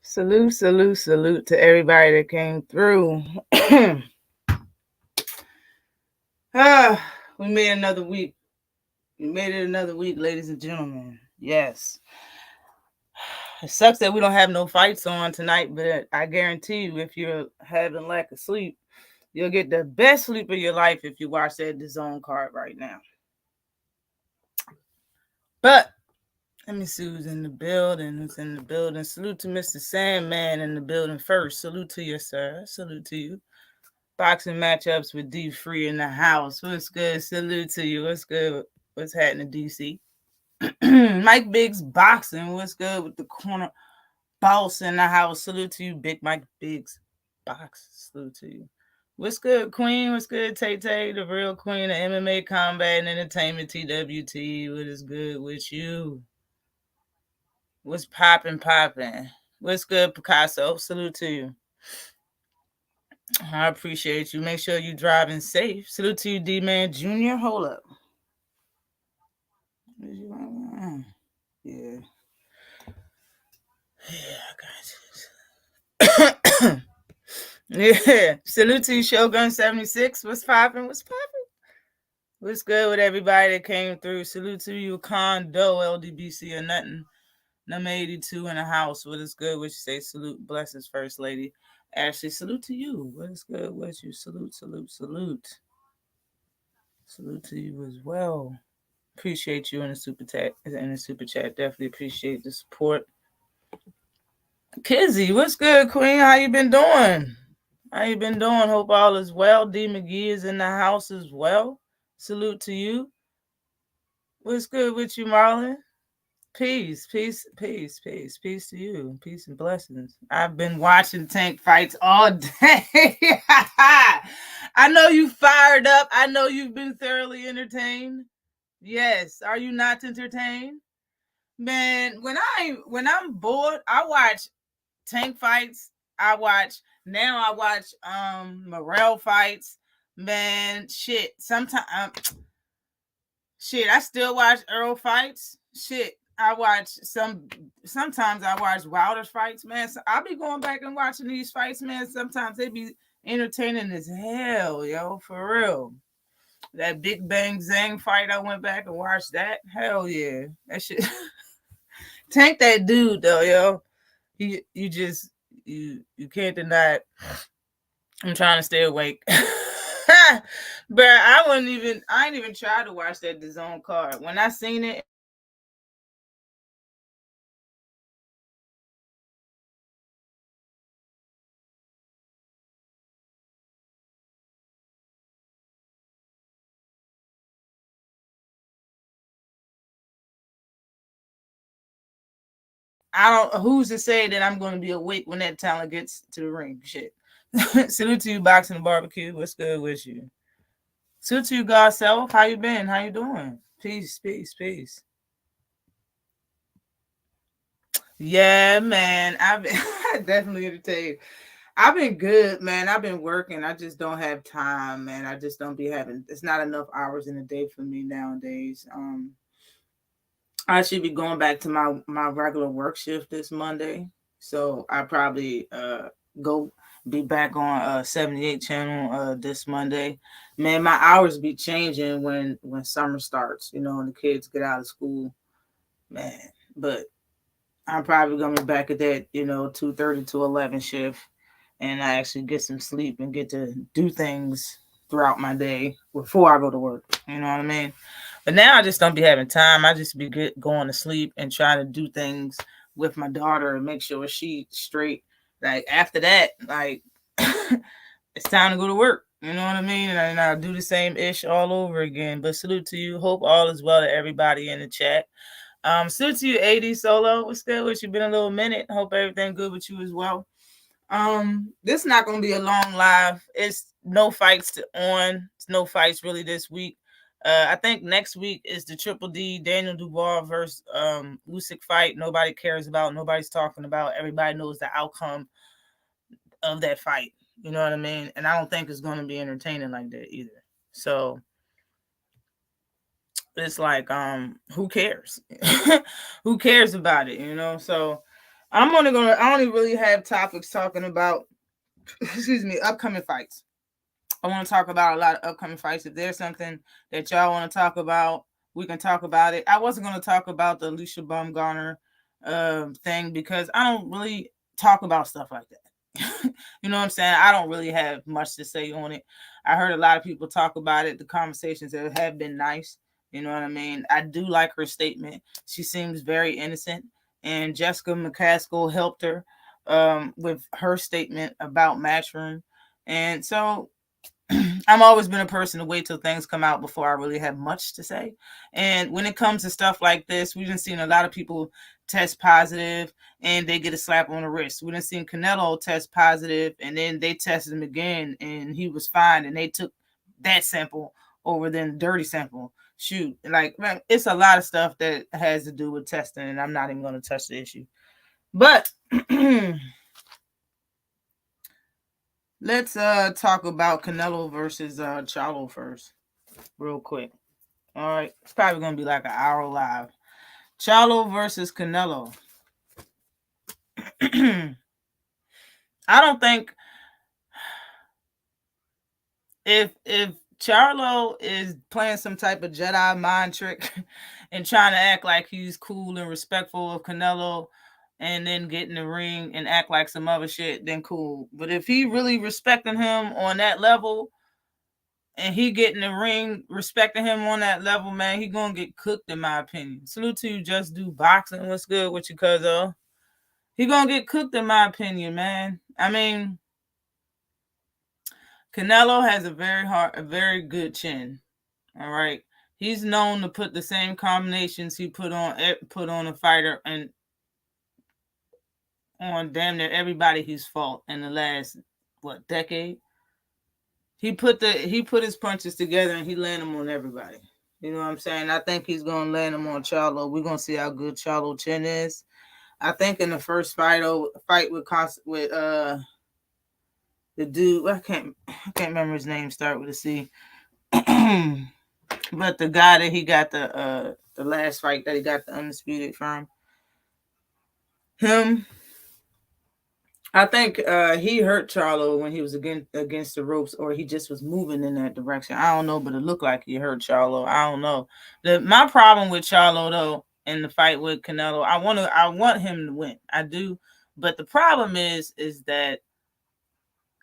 Salute to everybody that came through. We made another week. We made it another week, ladies and gentlemen. Yes. It sucks that we don't have no fights on tonight, but I guarantee you, if you're having lack of sleep, you'll get the best sleep of your life if you watch that DAZN card right now. But let me see who's in the building. Salute to Mr. Sandman in the building first. Salute to you, sir. Salute to you. Boxing matchups with D Free in the house. What's good? Salute to you. What's good? What's happening, DC? Mike Biggs boxing. What's good with the corner boss in the house? Salute to you, Big Mike Biggs box. Salute to you. What's good, Queen? What's good, Tay Tay, the real queen of MMA combat and entertainment, TWT? What is good with you? What's popping? What's good, Picasso? Salute to you. I appreciate you. Make sure you driving safe. Salute to you, D-Man Jr. Hold up. Yeah. Yeah, I got you. Yeah. Salute to you, Shogun 76. What's popping? What's good with everybody that came through? Salute to you, Condo, LDBC or nothing. Number 82 in the house. What is good? What you say? Salute. Blessings, First Lady. Ashley, salute to you. What is good? What you? Salute. Salute to you as well. Appreciate you in the super chat. Definitely appreciate the support. Kizzy, what's good, Queen? How you been doing? Hope all is well. D McGee is in the house as well. Salute to you. What's good with you, Marlon? Peace to you. Peace and blessings. I've been watching tank fights all day. I know you fired up. I know you've been thoroughly entertained. Yes. Are you not entertained? Man, when I'm bored, I watch tank fights. I watch Morel fights. Man, shit. Sometimes I still watch Earl fights. Shit. I watch sometimes I watch Wilder's fights, man. So I'll be going back and watching these fights, man. Sometimes they be entertaining as hell, yo, for real. That Big Bang Zang fight, I went back and watched that. Hell yeah. That shit. Tank that dude though, yo. You can't deny it. I'm trying to stay awake. But I ain't even tried to watch that DAZN card. When I seen it, who's to say that I'm going to be awake when that talent gets to the ring? Shit. Salute to you, Boxing and Barbecue. What's good with you? Salute to you, God self. How you been? How you doing? Peace. Yeah, man. I've been definitely entertained. I've been good, man. I've been working. I just don't have time, man. I just don't be having. It's not enough hours in a day for me nowadays. I should be going back to my regular work shift this Monday, so I probably go be back on 78 channel this Monday. Man, my hours be changing when summer starts, you know, and the kids get out of school, man. But I'm probably gonna be back at that, 2:30 to 11 shift, and I actually get some sleep and get to do things throughout my day before I go to work. You know what I mean? But now I just don't be having time. I just be going to sleep and trying to do things with my daughter and make sure she's straight. Like after that, like it's time to go to work. You know what I mean? And I'll do the same ish all over again. But salute to you. Hope all is well to everybody in the chat. Salute to you, AD Solo. What's good with you? Been a little minute. Hope everything good with you as well. This is not gonna be a long live. It's no fights on. It's no fights really this week. I think next week is the Triple D Daniel Dubois versus Usyk fight. Nobody cares about. Nobody's talking about. Everybody knows the outcome of that fight. You know what I mean? And I don't think it's going to be entertaining like that either. So it's like, who cares? Who cares about it, you know? So I only really have topics talking about, excuse me, upcoming fights. I want to talk about a lot of upcoming fights. If there's something that y'all want to talk about, we can talk about it. I wasn't going to talk about the Alicia Baumgartner thing because I don't really talk about stuff like that. You know what I'm saying? I don't really have much to say on it. I heard a lot of people talk about it. The conversations have been nice. You know what I mean? I do like her statement. She seems very innocent. And Jessica McCaskill helped her with her statement about Matchroom. And so I've always been a person to wait till things come out before I really have much to say. And when it comes to stuff like this, we've been seeing a lot of people test positive and they get a slap on the wrist. We've been seeing Canelo test positive and then they tested him again and he was fine and they took that sample over the dirty sample. Shoot, like, man, it's a lot of stuff that has to do with testing and I'm not even going to touch the issue. But let's talk about Canelo versus Charlo first, real quick. All right, it's probably gonna be like an hour live. Charlo versus Canelo. I don't think if Charlo is playing some type of Jedi mind trick and trying to act like he's cool and respectful of Canelo, and then get in the ring and act like some other shit, then cool. But if he really respecting him on that level, and he get in the ring respecting him on that level, man, he gonna get cooked in my opinion. Salute to you, Just Do Boxing. What's good with you, cuzzo? He gonna get cooked in my opinion, man. I mean, Canelo has a very good chin. All right. He's known to put the same combinations he put on a fighter and on damn near everybody he's fought in the last decade. He put his punches together and he landed them on everybody. You know what I'm saying? I think he's gonna land them on Charlo. We're gonna see how good Charlo chin is. I think in the first fight with the dude, I can't remember his name, start with a C. But the guy that he got the last fight that he got the undisputed from him, I think he hurt Charlo when he was against the ropes, or he just was moving in that direction. I don't know, but it looked like he hurt Charlo. I don't know. My problem with Charlo though in the fight with Canelo, I want him to win. I do, but the problem is that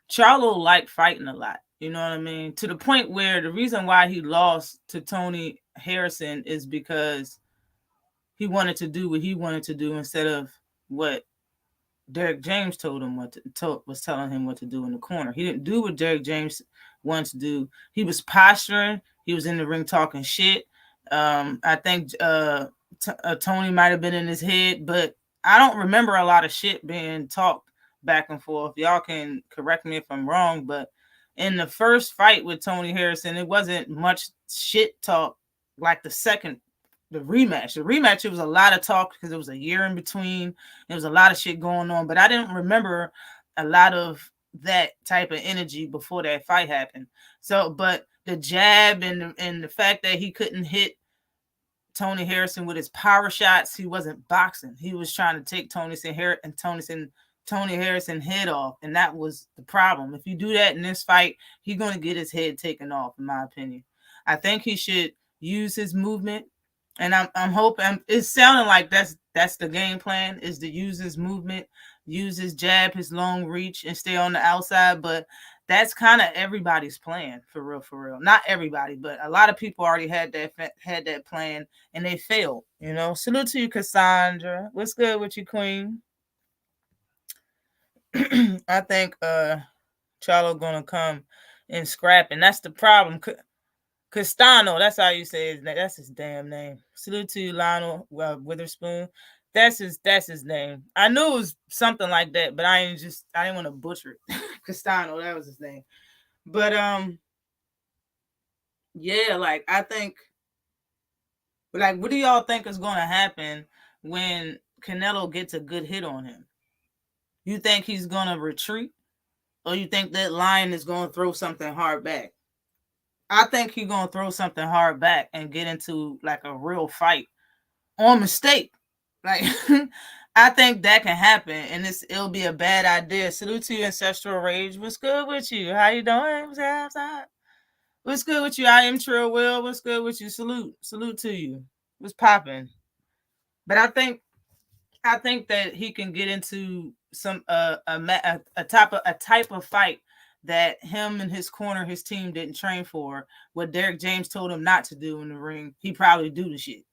Charlo liked fighting a lot. You know what I mean? To the point where the reason why he lost to Tony Harrison is because he wanted to do what he wanted to do instead of what Derek James was telling him what to do in the corner. He didn't do what Derek James wanted to do. He was posturing. He was in the ring talking shit. I think Tony might have been in his head, but I don't remember a lot of shit being talked back and forth. Y'all can correct me if I'm wrong, but in the first fight with Tony Harrison, it wasn't much shit talk like the rematch. The rematch, it was a lot of talk because it was a year in between. There was a lot of shit going on, but I didn't remember a lot of that type of energy before that fight happened. So, but the jab and the fact that he couldn't hit Tony Harrison with his power shots, he wasn't boxing. He was trying to take Tony Harrison head off, and that was the problem. If you do that in this fight, he's going to get his head taken off, in my opinion. I think he should use his movement. And I'm hoping it's sounding like that's the game plan, is to use his movement, use his jab, his long reach, and stay on the outside. But that's kind of everybody's plan, for real. Not everybody, but a lot of people already had that plan and they failed. You know. Salute to you, Cassandra. What's good with you, Queen? I think Charlo gonna come and scrap, and that's the problem. Castano, that's how you say his name. That's his damn name. Salute to you, Lionel Witherspoon. That's his name. I knew it was something like that, but I didn't want to butcher it. Castano, that was his name. But yeah, like I think, like, what do y'all think is gonna happen when Canelo gets a good hit on him? You think he's gonna retreat, or you think that lion is gonna throw something hard back? I think he's gonna throw something hard back and get into like a real fight on mistake. Like I think that can happen, and it'll be a bad idea. Salute to you, Ancestral Rage. What's good with you? How you doing? What's good with you? I am Trill Will. What's good with you? Salute to you. What's popping? But I think that he can get into some a type of fight that him and his corner, his team didn't train for. What Derek James told him not to do in the ring, he probably do the shit.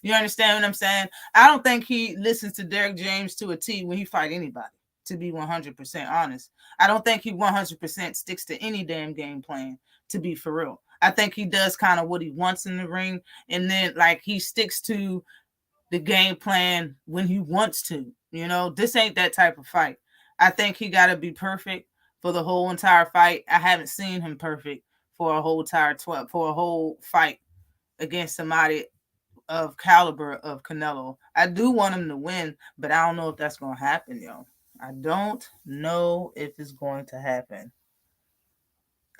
You understand what I'm saying? I don't think he listens to Derek James to a T when he fight anybody, to be 100% honest. I don't think he 100% sticks to any damn game plan, to be for real. I think he does kind of what he wants in the ring, and then like he sticks to the game plan when he wants to. You know, this ain't that type of fight. I think he got to be perfect for the whole entire fight. I haven't seen him perfect for a whole fight against somebody of caliber of Canelo. I do want him to win, but I don't know if that's going to happen, yo. I don't know if it's going to happen.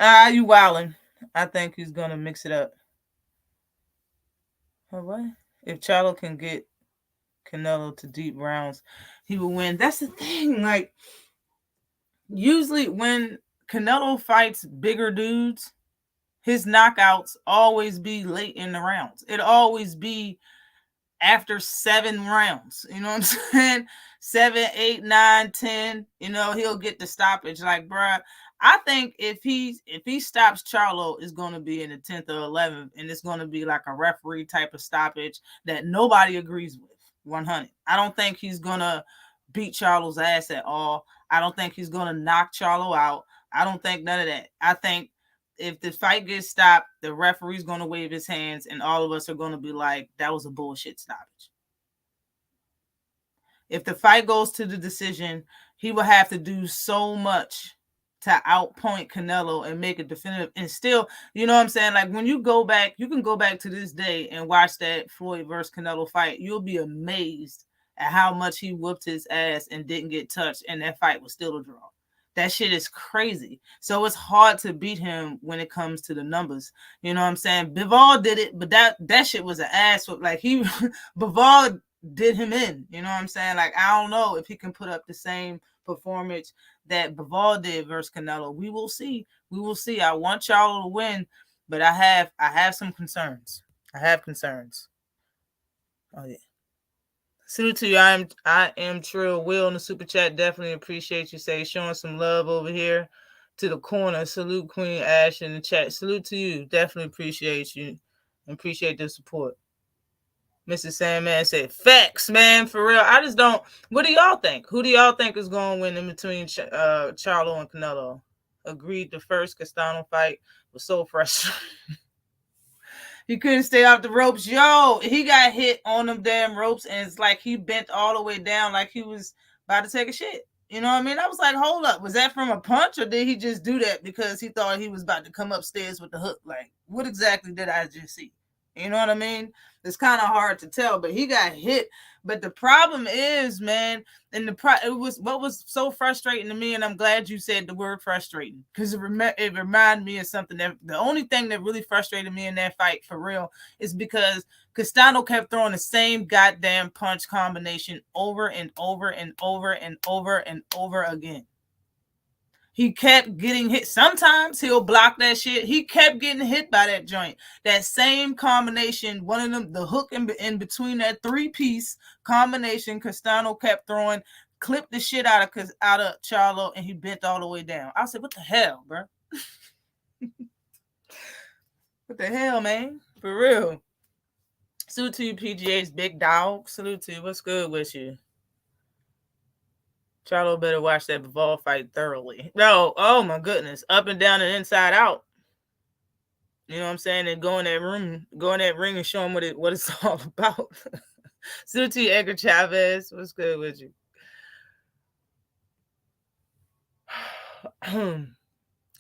You wildin'. I think he's going to mix it up. What? If Charlo can get Canelo to deep rounds, he will win. That's the thing. Like, usually when Canelo fights bigger dudes, his knockouts always be late in the rounds. It always be after 7 rounds. You know what I'm saying? 7, 8, 9, 10. You know, he'll get the stoppage. Like, bruh, I think if he stops Charlo, it's going to be in the 10th or 11th, and it's going to be like a referee type of stoppage that nobody agrees with. 100. I don't think he's going to beat Charlo's ass at all. I don't think he's going to knock Charlo out. I don't think none of that. I think if the fight gets stopped, the referee's going to wave his hands, and all of us are going to be like, that was a bullshit stoppage. If the fight goes to the decision, he will have to do so much to outpoint Canelo and make it definitive. And still, you know what I'm saying? Like, when you go back, you can go back to this day and watch that Floyd versus Canelo fight. You'll be amazed at how much he whooped his ass and didn't get touched, and that fight was still a draw. That shit is crazy. So it's hard to beat him when it comes to the numbers. You know what I'm saying? Bivol did it, but that shit was an ass whip. Like, Bivol did him in. You know what I'm saying? Like, I don't know if he can put up the same performance that Bivol did versus Canelo. We will see. We will see. I want Charlo to win, but I have some concerns. I have concerns. Oh yeah. Salute to you. I am Trill Will in the super chat. Definitely appreciate you showing some love over here to the corner. Salute Queen Ash in the chat. Salute to you. Definitely appreciate you and appreciate the support. Mr. Sandman said, facts, man, for real. I just don't. What do y'all think? Who do y'all think is going to win in between Charlo and Canelo? Agreed, the first Castano fight was so frustrating. He couldn't stay off the ropes. Yo, he got hit on them damn ropes, and it's like he bent all the way down like he was about to take a shit. You know what I mean? I was like, hold up. Was that from a punch, or did he just do that because he thought he was about to come upstairs with the hook? Like, what exactly did I just see? You know what I mean? It's kind of hard to tell, but he got hit. But the problem is, man, and it was what was so frustrating to me, and I'm glad you said the word frustrating, because it reminded me of something that the only thing that really frustrated me in that fight for real is because Castano kept throwing the same goddamn punch combination over and over and over and over and over again. He kept getting hit. Sometimes he'll block that shit. He kept getting hit by that joint. That same combination, one of them, the hook in between that 3-piece combination, Castano kept throwing, clipped the shit out of Charlo, and he bent all the way down. I said, what the hell, bro? What the hell, man? For real. Salute to you, PGA's big dog. Salute to you. What's good with you? Charlo better watch that Bivol fight thoroughly. No, oh my goodness. Up and down and inside out. You know what I'm saying? And go in that ring and show him what it's all about. Salute to you, Edgar Chavez. What's good with you?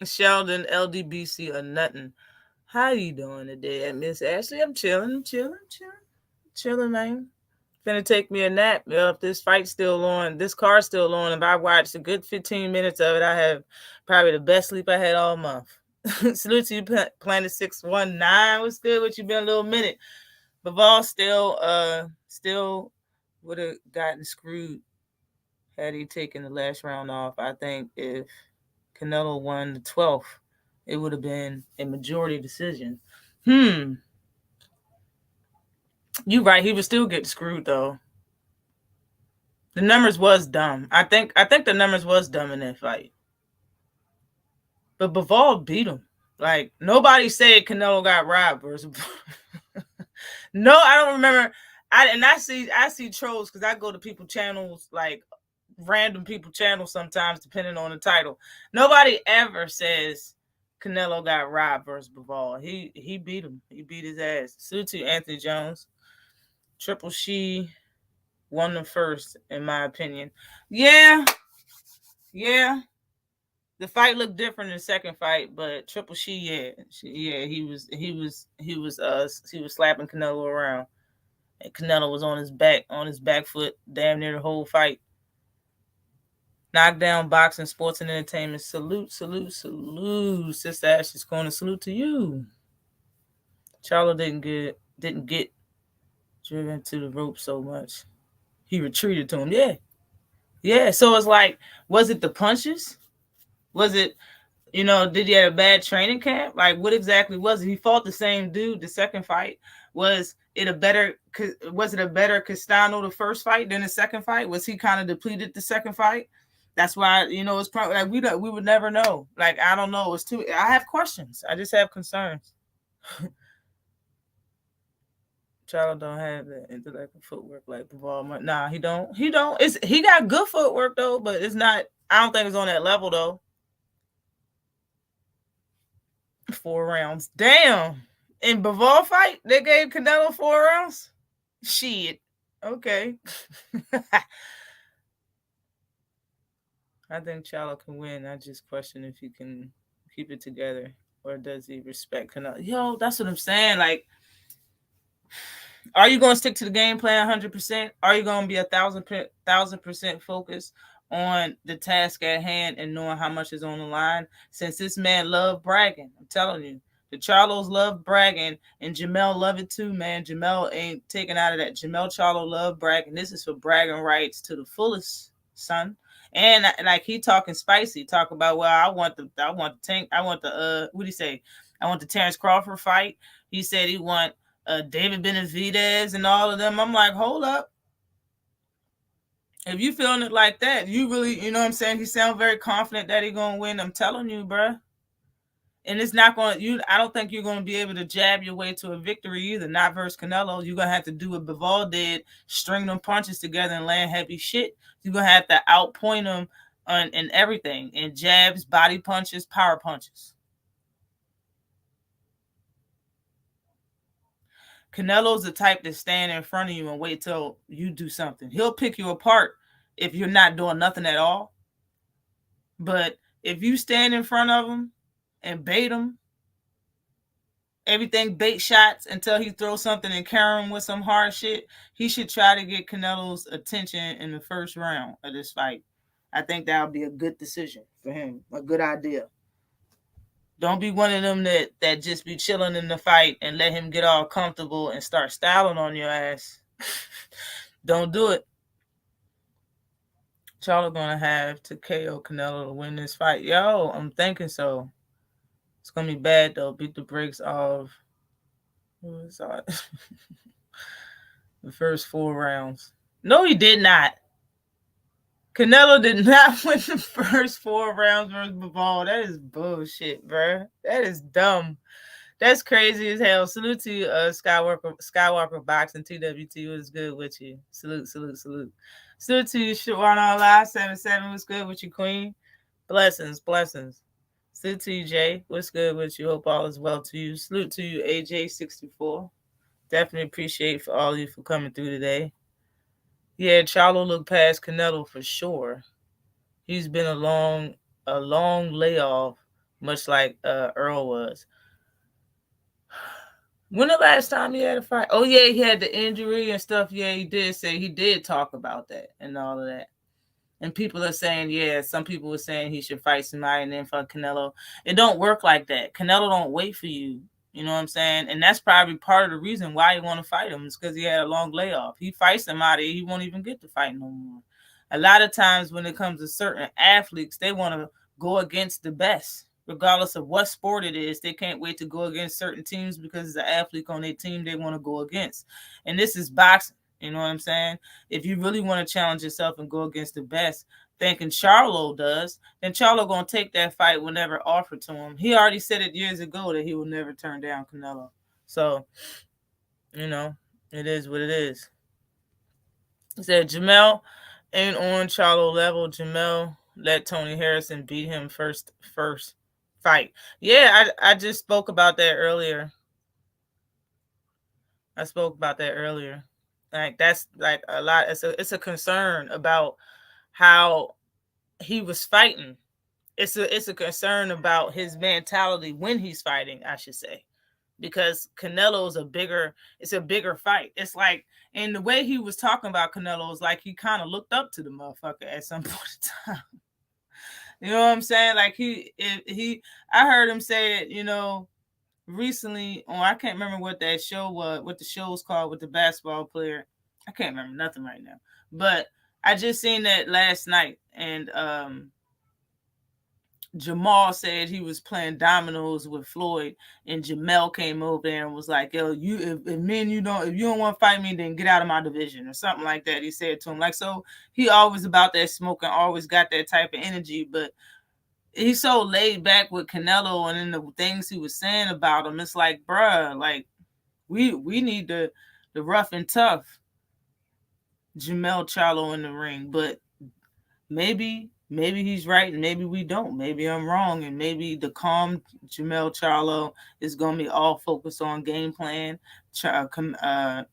Sheldon, LDBC or nothing. How you doing today, Miss Ashley? I'm chilling, man. Gonna take me a nap. If this fight's still on, this car's still on, if I watched a good 15 minutes of it, I have probably the best sleep I had all month. Salute to you, Planet 619. What's good? What you been a little minute? Bivol still would have gotten screwed had he taken the last round off. I think if Canelo won the 12th, it would have been a majority decision. You right. He would still get screwed though. The numbers was dumb. I think the numbers was dumb in that fight. But Bivol beat him. Like nobody said Canelo got robbed versus. No, I don't remember. I see trolls because I go to people channels, like random people channels sometimes, depending on the title. Nobody ever says Canelo got robbed versus Bivol. He beat him. He beat his ass. Salute to Anthony Jones. Triple She won the first, in my opinion. Yeah. The fight looked different in the second fight, but Triple She, he was slapping Canelo around. And Canelo was on his back foot, damn near the whole fight. Knockdown Boxing, Sports and Entertainment. Salute. Sister Ashley's Corner. Salute to you. Charlo didn't get driven to the rope so much. He retreated to him. Yeah. So it's like, was it the punches? Was it, did he have a bad training camp? Like, what exactly was it? He fought the same dude the second fight. Was it a better Castano the first fight than the second fight? Was he kind of depleted the second fight? That's why, it's probably like we would never know. Like, I don't know. I have questions. I just have concerns. Charlo don't have the intellectual footwork like Bivol. Nah, he don't. He got good footwork though, but it's not. I don't think it's on that level though. 4 rounds. Damn. In Bivol fight, they gave Canelo 4 rounds? Shit. Okay. I think Charlo can win. I just question if he can keep it together, or does he respect Canelo? Yo, that's what I'm saying. Like, are you going to stick to the game plan 100%? Are you going to be 1,000% focused on the task at hand and knowing how much is on the line? Since this man loved bragging, I'm telling you, the Charlos love bragging, and Jamel love it too, man. Jamel ain't taken out of that. Jamel Charlo love bragging. This is for bragging rights to the fullest, son. And like, he talking spicy, talk about, well, I want the what do you say? I want the Terrence Crawford fight. He said he want David Benavidez and all of them. I'm like, hold up. If you feeling it like that, you really, you know what I'm saying? He sounds very confident that he's going to win. I'm telling you, bruh. And it's not going to, I don't think you're going to be able to jab your way to a victory either, not versus Canelo. You're going to have to do what Bivol did, string them punches together and land heavy shit. You're going to have to outpoint them in everything, in jabs, body punches, power punches. Canelo's the type to stand in front of you and wait till you do something. He'll pick you apart if you're not doing nothing at all. But if you stand in front of him and bait him, everything bait shots until he throws something and carry him with some hard shit, he should try to get Canelo's attention in the first round of this fight. I think that would be a good decision for him, a good idea. Don't be one of them that just be chilling in the fight and let him get all comfortable and start styling on your ass. Don't do it. Charlo gonna have to KO Canelo to win this fight. Yo, I'm thinking so. It's gonna be bad though. Beat the brakes off. The first 4 rounds. No, he did not. Canelo did not win the first 4 rounds versus Bivol. That is bullshit, bro. That is dumb. That's crazy as hell. Salute to Skywalker Boxing TWT. What's good with you? Salute. Salute to Shawana Live 77. What's good with you, Queen? Blessings. Salute to you, Jay. What's good with you? Hope all is well to you. Salute to you, AJ64. Definitely appreciate for all of you for coming through today. Yeah, Charlo looked past Canelo for sure. He's been a long layoff, much like Earl was. When the last time he had a fight? Oh, yeah, he had the injury and stuff. Yeah, he did say he did talk about that and all of that. And people are saying, yeah, some people were saying he should fight somebody and then fight Canelo. It don't work like that. Canelo don't wait for you. You know what I'm saying? And that's probably part of the reason why you want to fight him is because he had a long layoff. He fights somebody, he won't even get to fight no more. A lot of times when it comes to certain athletes, they want to go against the best. Regardless of what sport it is, they can't wait to go against certain teams because the athlete on their team they want to go against. And this is boxing. You know what I'm saying? If you really want to challenge yourself and go against the best, thinking Charlo does, then Charlo gonna take that fight whenever offered to him. He already said it years ago that he will never turn down Canelo. So, you know, it is what it is. He said Jamel ain't on Charlo level. Jamel let Tony Harrison beat him first fight. Yeah, I just spoke about that earlier. Like that's like a lot. It's a concern about how he was fighting. It's a concern about his mentality when he's fighting, I should say, because Canelo's a bigger fight. It's like, and the way he was talking about Canelo is like he kind of looked up to the motherfucker at some point in time. You know what I'm saying? Like I heard him say it, you know, recently on, I can't remember what that show was, what the show was called with the basketball player. I can't remember nothing right now, but I just seen that last night, and Jamal said he was playing dominoes with Floyd, and Jamel came over there and was like, "Yo, if you don't want to fight me, then get out of my division," or something like that. He said to him, like, so he always about that smoking, always got that type of energy, but he's so laid back with Canelo, and then the things he was saying about him, it's like, bruh, like we need the rough and tough Jamel Charlo in the ring, but maybe he's right, and maybe we don't. Maybe I'm wrong, and maybe the calm Jamel Charlo is gonna be all focused on game plan. Canelo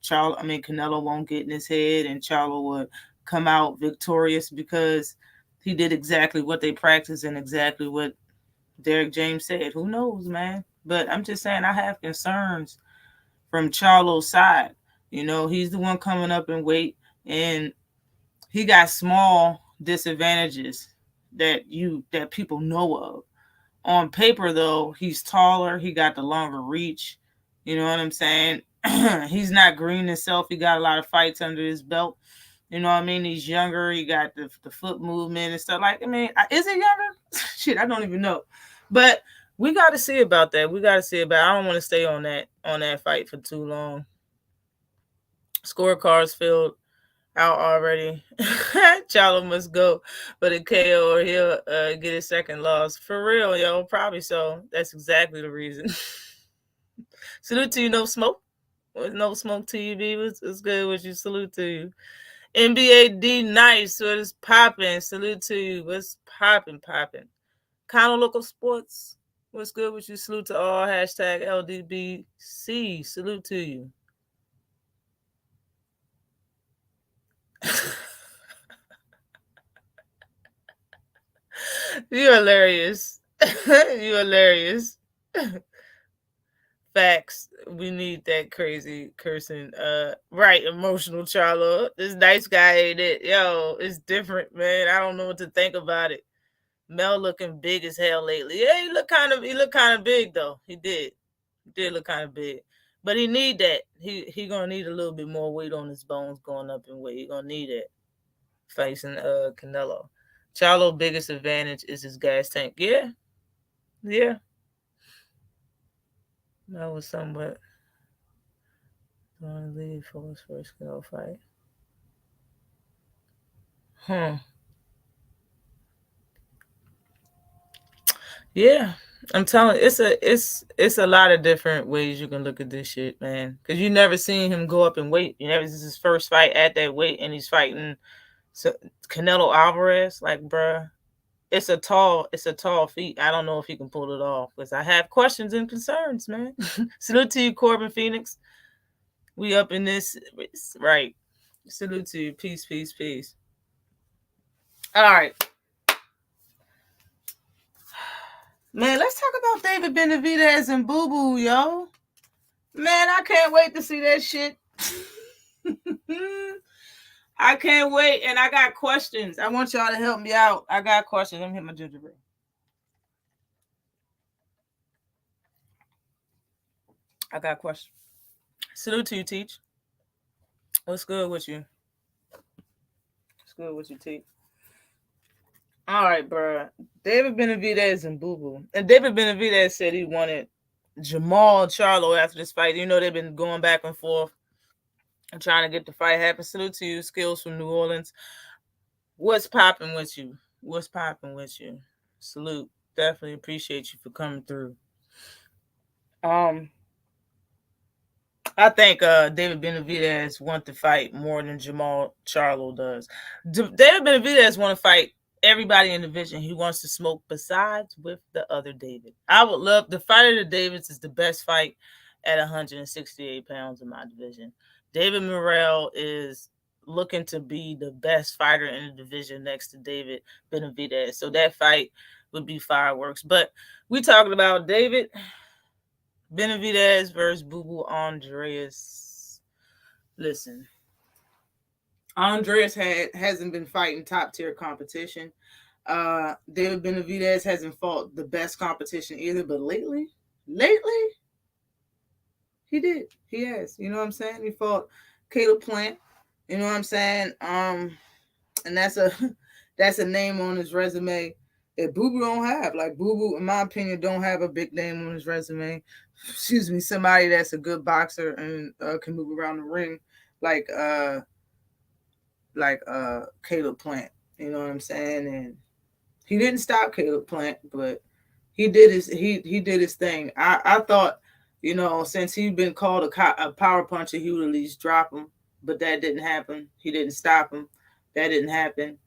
won't get in his head, and Charlo would come out victorious because he did exactly what they practiced and exactly what Derek James said. Who knows, man? But I'm just saying, I have concerns from Charlo's side. You know, he's the one coming up in weight, and he got small disadvantages that people know of. On paper, though, he's taller. He got the longer reach. You know what I'm saying? He's not green himself. He got a lot of fights under his belt. You know what I mean? He's younger. He got the foot movement and stuff. Like, I mean, is he younger? Shit, I don't even know. But we got to see about that. I don't want to stay on that fight for too long. Scorecards filled out already. Charlo must go for the KO or he'll get his second loss. For real, yo. Probably so. That's exactly the reason. Salute to you, No Smoke. No Smoke TV. What's good with you? Salute to you. NBA D Nice. What is popping? Salute to you. What's popping? Kind of local sports. What's good with you? Salute to all. Hashtag LDBC. Salute to you. You're hilarious. You're hilarious. Facts. We need that crazy cursing. Right, emotional Charlo. This nice guy ain't it. Yo, it's different, man. I don't know what to think about it. Mel looking big as hell lately. Yeah, he looked kind of big though. He did look kind of big. But he need that. He gonna need a little bit more weight on his bones going up in weight. He gonna need it facing Canelo. Charlo's biggest advantage is his gas tank. Yeah. That was somewhat going to leave for his first Canelo fight. Yeah, I'm telling you, it's a lot of different ways you can look at this shit, man. Because you never seen him go up in weight. This is his first fight at that weight, and he's fighting Canelo Alvarez. Like, bruh, it's a tall feat. I don't know if he can pull it off because I have questions and concerns, man. Salute to you, Corbin Phoenix. We up in this, right? Salute to you. Peace. All right. Man, let's talk about David Benavidez and Boo-Boo, yo. Man, I can't wait to see that shit. I can't wait, and I got questions. I want y'all to help me out. I got questions. Let me hit my ginger beer. I got questions. Salute to you, Teach. What's good with you? What's good with you, Teach? All right, bro. David Benavidez and BooBoo. And David Benavidez said he wanted CaneloCharlo after this fight. You know, they've been going back and forth and trying to get the fight happen. Salute to you, Skills from New Orleans. What's popping with you? What's popping with you? Salute. Definitely appreciate you for coming through. I think David Benavidez wants to fight more than CaneloCharlo does. David Benavidez want to fight everybody in the division. He wants to smoke besides with the other David. I would love the fight of the Davids is the best fight at 168 pounds in my division. David Morrell is looking to be the best fighter in the division next to David Benavidez. So that fight would be fireworks. But we talking about David Benavidez versus BooBoo Andreas. Listen, Andreas hasn't been fighting top tier competition. David Benavidez hasn't fought the best competition either, but lately, he did. He has. You know what I'm saying? He fought Caleb Plant. You know what I'm saying? And that's a name on his resume that BooBoo don't have. Like BooBoo, in my opinion, don't have a big name on his resume. Excuse me, somebody that's a good boxer and can move around the ring, like Caleb Plant. You know what I'm saying? And he didn't stop Caleb Plant, but he did his thing. I thought, you know, since he'd been called a power puncher, he would at least drop him, but that didn't happen. He didn't stop him. That didn't happen.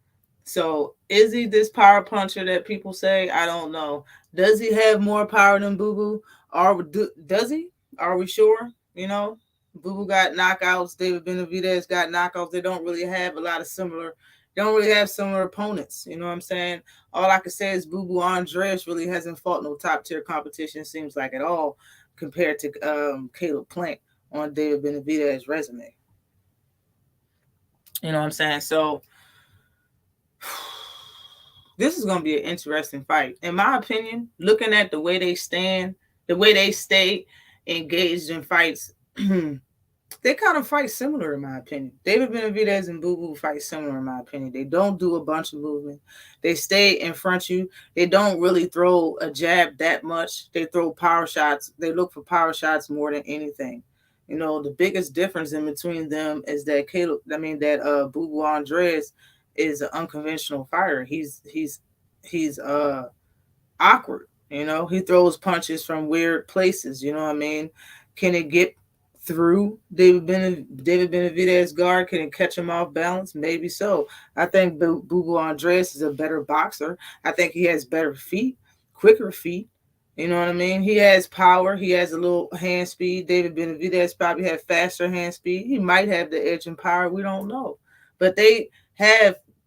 So is he this power puncher that people say? I don't know. Does he have more power than BooBoo? Does he? Are we sure? You know, BooBoo got knockouts. David Benavidez got knockouts. They don't really have similar opponents. You know what I'm saying? All I can say is BooBoo Andreas really hasn't fought no top tier competition, seems like, at all, compared to Caleb Plant on David Benavidez's resume. You know what I'm saying? So this is going to be an interesting fight. In my opinion, looking at the way they stand, the way they stay engaged in fights, they kind of fight similar, in my opinion. David Benavidez and BooBoo fight similar, in my opinion. They don't do a bunch of movement. They stay in front of you. They don't really throw a jab that much. They throw power shots. They look for power shots more than anything. You know, the biggest difference in between them is that BooBoo Andreas is an unconventional fighter. He's awkward. You know, he throws punches from weird places. You know what I mean? Can it get through David Benavidez's guard? Can it catch him off balance? Maybe so. I think BooBoo Andreas is a better boxer. I think he has better feet, quicker feet. You know what I mean? He has power. He has a little hand speed. David Benavidez probably have faster hand speed. He might have the edge in power. We don't know. But they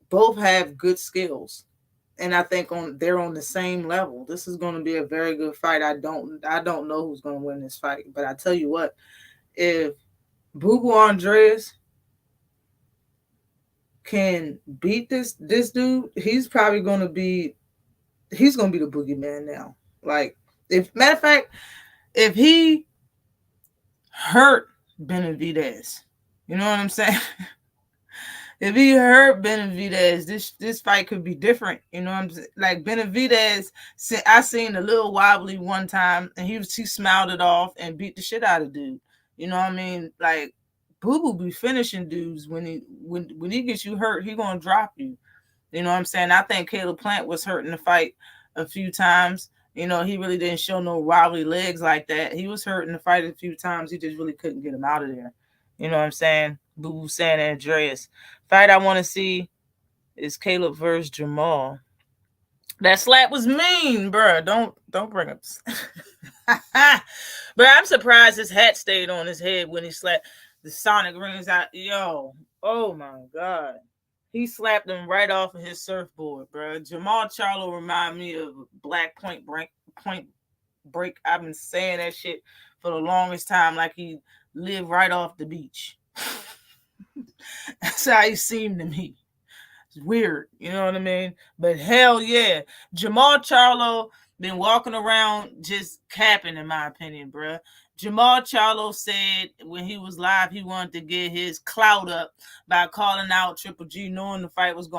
both have good skills. And I think they're on the same level. This is going to be a very good fight. I don't know who's going to win this fight. But I tell you what, if BooBoo Andreas can beat this dude, he's going to be the boogeyman now. Like, matter of fact, if he hurt Benavidez, you know what I'm saying? If he hurt Benavidez, this fight could be different. You know what I'm saying? Like Benavidez, I seen a little wobbly one time, and he smiled it off and beat the shit out of dude. You know what I mean? Like BooBoo be finishing dudes when he gets you hurt, he gonna drop you. You know what I'm saying? I think Caleb Plant was hurt in the fight a few times. You know, he really didn't show no wobbly legs like that. He was hurt in the fight a few times. He just really couldn't get him out of there. You know what I'm saying? BooBoo San Andreas. Fight I want to see is Caleb versus Jamal. That slap was mean, bro. Don't bring up. But I'm surprised his hat stayed on his head when he slapped the sonic rings out. Yo, oh my God. He slapped him right off of his surfboard, bro. CaneloCharlo remind me of Black Point Break. I've been saying that shit for the longest time, like he lived right off the beach. That's how he seemed to me. It's weird, you know what I mean? But hell yeah, CaneloCharlo been walking around just capping, in my opinion, bruh. CaneloCharlo said when he was live, he wanted to get his clout up by calling out Triple G, knowing the fight wasn't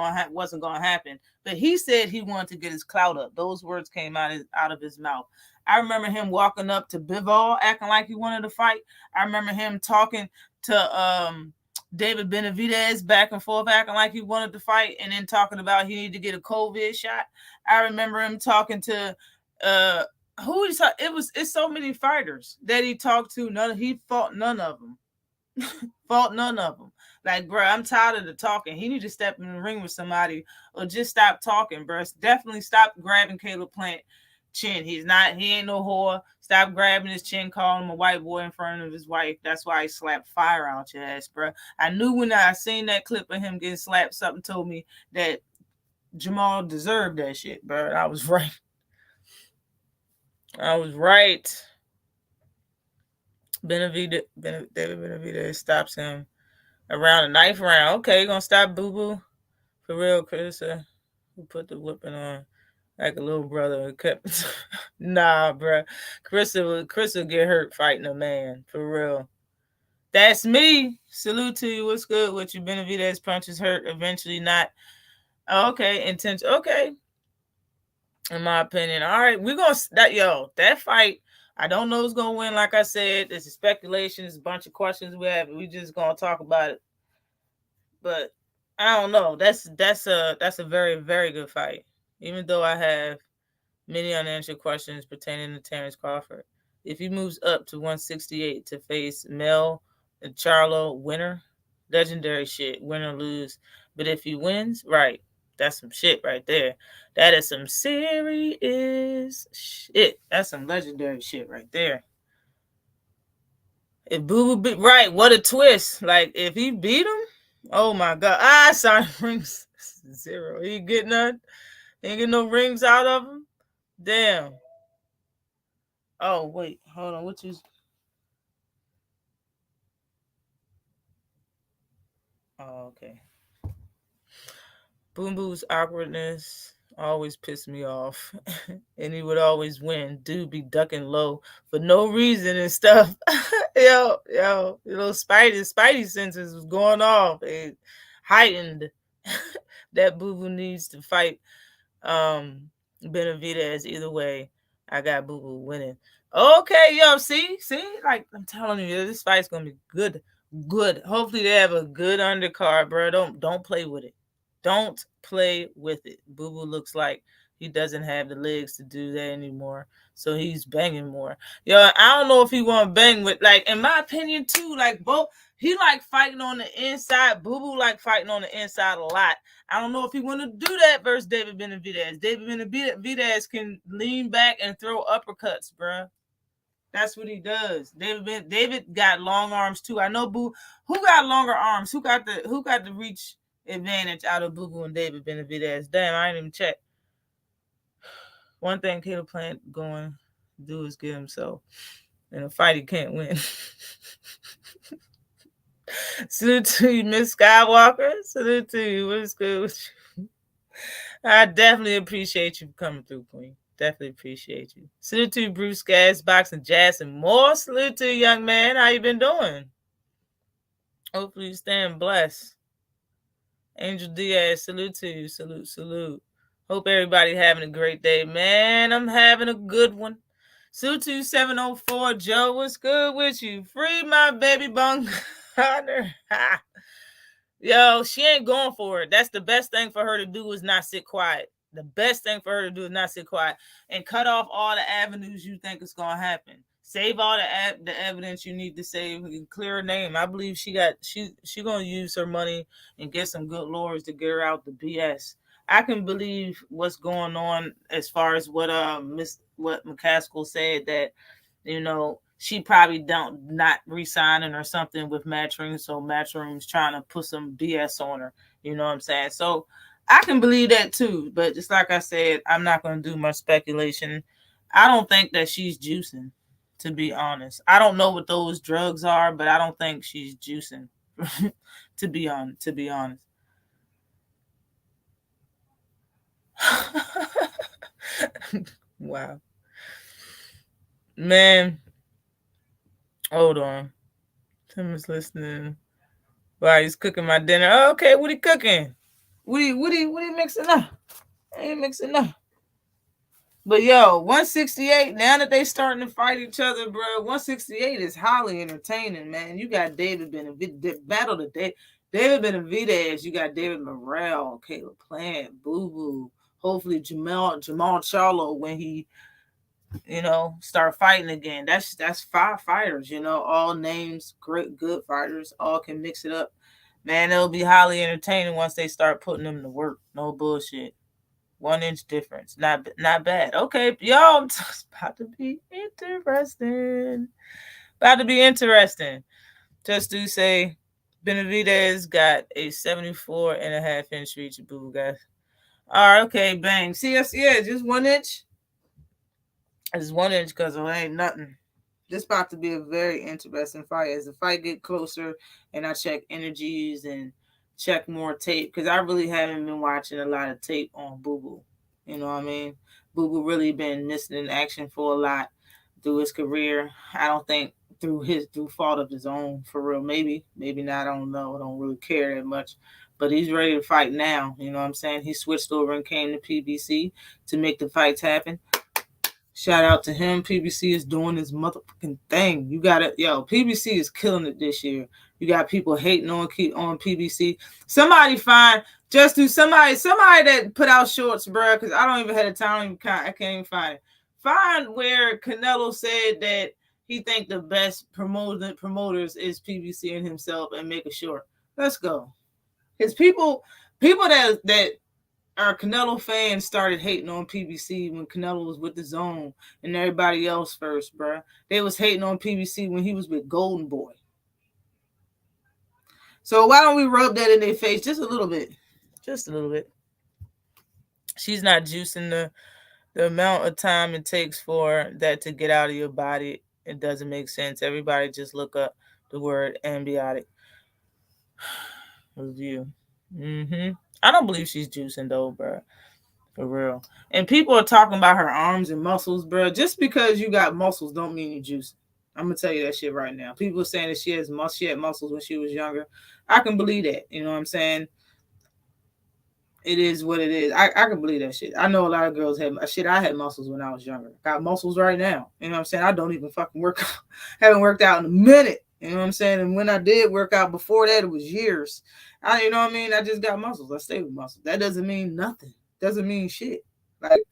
going to happen. But he said he wanted to get his clout up. Those words came out of his mouth. I remember him walking up to Bivol acting like he wanted to fight. I remember him talking to David Benavidez back and forth acting like he wanted to fight, and then talking about he needed to get a COVID shot. I remember him talking to who he saw. It's so many fighters that he talked to. He fought none of them. Fought none of them. Like, bro, I'm tired of the talking. He need to step in the ring with somebody or just stop talking, bro. Definitely stop grabbing Caleb Plant chin. He ain't no whore. Stop grabbing his chin, calling him a white boy in front of his wife. That's why he slapped fire out your ass, bro. I knew when I seen that clip of him getting slapped, something told me that Jamal deserved that shit, bro. I was right. David Benavidez stops him around the ninth round. Okay, you gonna stop Boo-Boo? For real, Chris? Who put the whipping on like a little brother? Kept nah, bro. Chris will get hurt fighting a man. For real. That's me. Salute to you. What's good with you? Benavidez punches hurt. Eventually not. Okay, intense. Okay. In my opinion. All right, we're gonna that fight. I don't know who's gonna win. Like I said, there's a speculation. There's a bunch of questions we have. We just gonna talk about it. But I don't know. That's a very, very good fight. Even though I have many unanswered questions pertaining to Terrence Crawford. If he moves up to 168 to face Mel and Charlo, winner, legendary shit, win or lose. But if he wins, right, that's some shit right there. That is some serious shit. That's some legendary shit right there. If Boo-Boo beat, right, what a twist. Like, if he beat him, oh my God. Sorry, rings 0. He get none? He ain't get no rings out of him? Damn. Oh, wait. Hold on. What you... Oh, okay. Boom Boo's awkwardness always pissed me off. And he would always win. Dude be ducking low for no reason and stuff. yo, Spidey senses was going off. It heightened that Boo-Boo needs to fight Benavidez. Either way, I got Boo-Boo winning. Okay, yo, see, like I'm telling you, this fight's gonna be good. Hopefully they have a good undercard, bro. Don't play with it. Don't play with it. Boo-Boo looks like he doesn't have the legs to do that anymore, so he's banging more. Yo, I don't know if he want to bang with, like, in my opinion too, like both. He like fighting on the inside. Boo-Boo like fighting on the inside a lot. I don't know if he want to do that versus David Benavidez. David Benavidez can lean back and throw uppercuts, bro. That's what he does. David got long arms too. I know Boo. Who got longer arms? Who got the reach advantage out of Boo-Boo and David Benavidez? Damn, I didn't even check. One thing Caleb Plant going to do is get himself in a fight he can't win. Salute to you, Miss Skywalker. Salute to you. What's good with you? I definitely appreciate you coming through, Queen. Definitely appreciate you. Salute to you, Bruce Gas, Boxing Jazz, and more. Salute to you, young man. How you been doing? Hopefully you're staying blessed. Angel Diaz, salute to you. Salute. Hope everybody having a great day, man. I'm having a good one. Salute to you, 704 Joe. What's good with you? Free my baby bung. Yo, she ain't going for it. That's the best thing for her to do is not sit quiet. The best thing for her to do is not sit quiet and cut off all the avenues you think is going to happen. Save all the evidence you need to save and clear her name. I believe she going to use her money and get some good lawyers to get her out the BS. I can believe what's going on as far as what McCaskill said, that, you know, she probably not re-signing or something with Matchroom, so Matchroom's trying to put some BS on her. You know what I'm saying? So I can believe that too, but just like I said, I'm not going to do much speculation. I don't think that she's juicing, to be honest. I don't know what those drugs are, but I don't think she's juicing, to be honest. Wow. Man. Hold on. Tim is listening. Wow, he's cooking my dinner. Oh, okay, what he cooking? What he mixing up? I ain't mixing up. But yo, 168, now that they starting to fight each other, bro, 168 is highly entertaining, man. You got David Benavidez, battle today. David Benavidez, you got David Morrell, Caleb Plant, BooBoo. Hopefully CaneloCharlo when he, start fighting again. That's 5 fighters, all names, great, good fighters, all can mix it up. Man, it'll be highly entertaining once they start putting them to work. No bullshit. 1 inch difference. Not bad. Okay, yo, it's about to be interesting. Just to say, Benavidez got a 74.5-inch reach, boo, guys. All right, okay, bang. See, yeah, just 1 inch. It's 1 inch because it ain't nothing. This about to be a very interesting fight. As the fight get closer and I check energies and check more tape, because I really haven't been watching a lot of tape on BooBoo. You know what I mean? BooBoo really been missing in action for a lot through his career. I don't think through fault of his own, for real. Maybe not. I don't know. I don't really care that much. But he's ready to fight now. You know what I'm saying? He switched over and came to PBC to make the fights happen. Shout out to him. PBC is doing his motherfucking thing. You got it. Yo, PBC is killing it this year. You got people hating on PBC. Somebody find somebody that put out shorts, bro, because I don't even have the time. I can't even find it. Find where Canelo said that he think the best promoters is PBC and himself, and make a short. Let's go. Because people that our Canelo fans started hating on PBC when Canelo was with the Zone and everybody else first, bro. They was hating on PBC when he was with Golden Boy. So why don't we rub that in their face just a little bit? Just a little bit. She's not juicing the amount of time it takes for that to get out of your body. It doesn't make sense. Everybody just look up the word ambiotic. Review. I don't believe she's juicing though, bro. For real. And people are talking about her arms and muscles, bro. Just because you got muscles don't mean you're juicing. I'm going to tell you that shit right now. People are saying that she had muscles when she was younger. I can believe that. You know what I'm saying? It is what it is. I can believe that shit. I know a lot of girls have shit. I had muscles when I was younger. Got muscles right now. You know what I'm saying? I don't even fucking work out. Haven't worked out in a minute. You know what I'm saying? And when I did work out before that, it was years. You know what I mean? I just got muscles. I stay with muscles. That doesn't mean nothing. Doesn't mean shit. Like,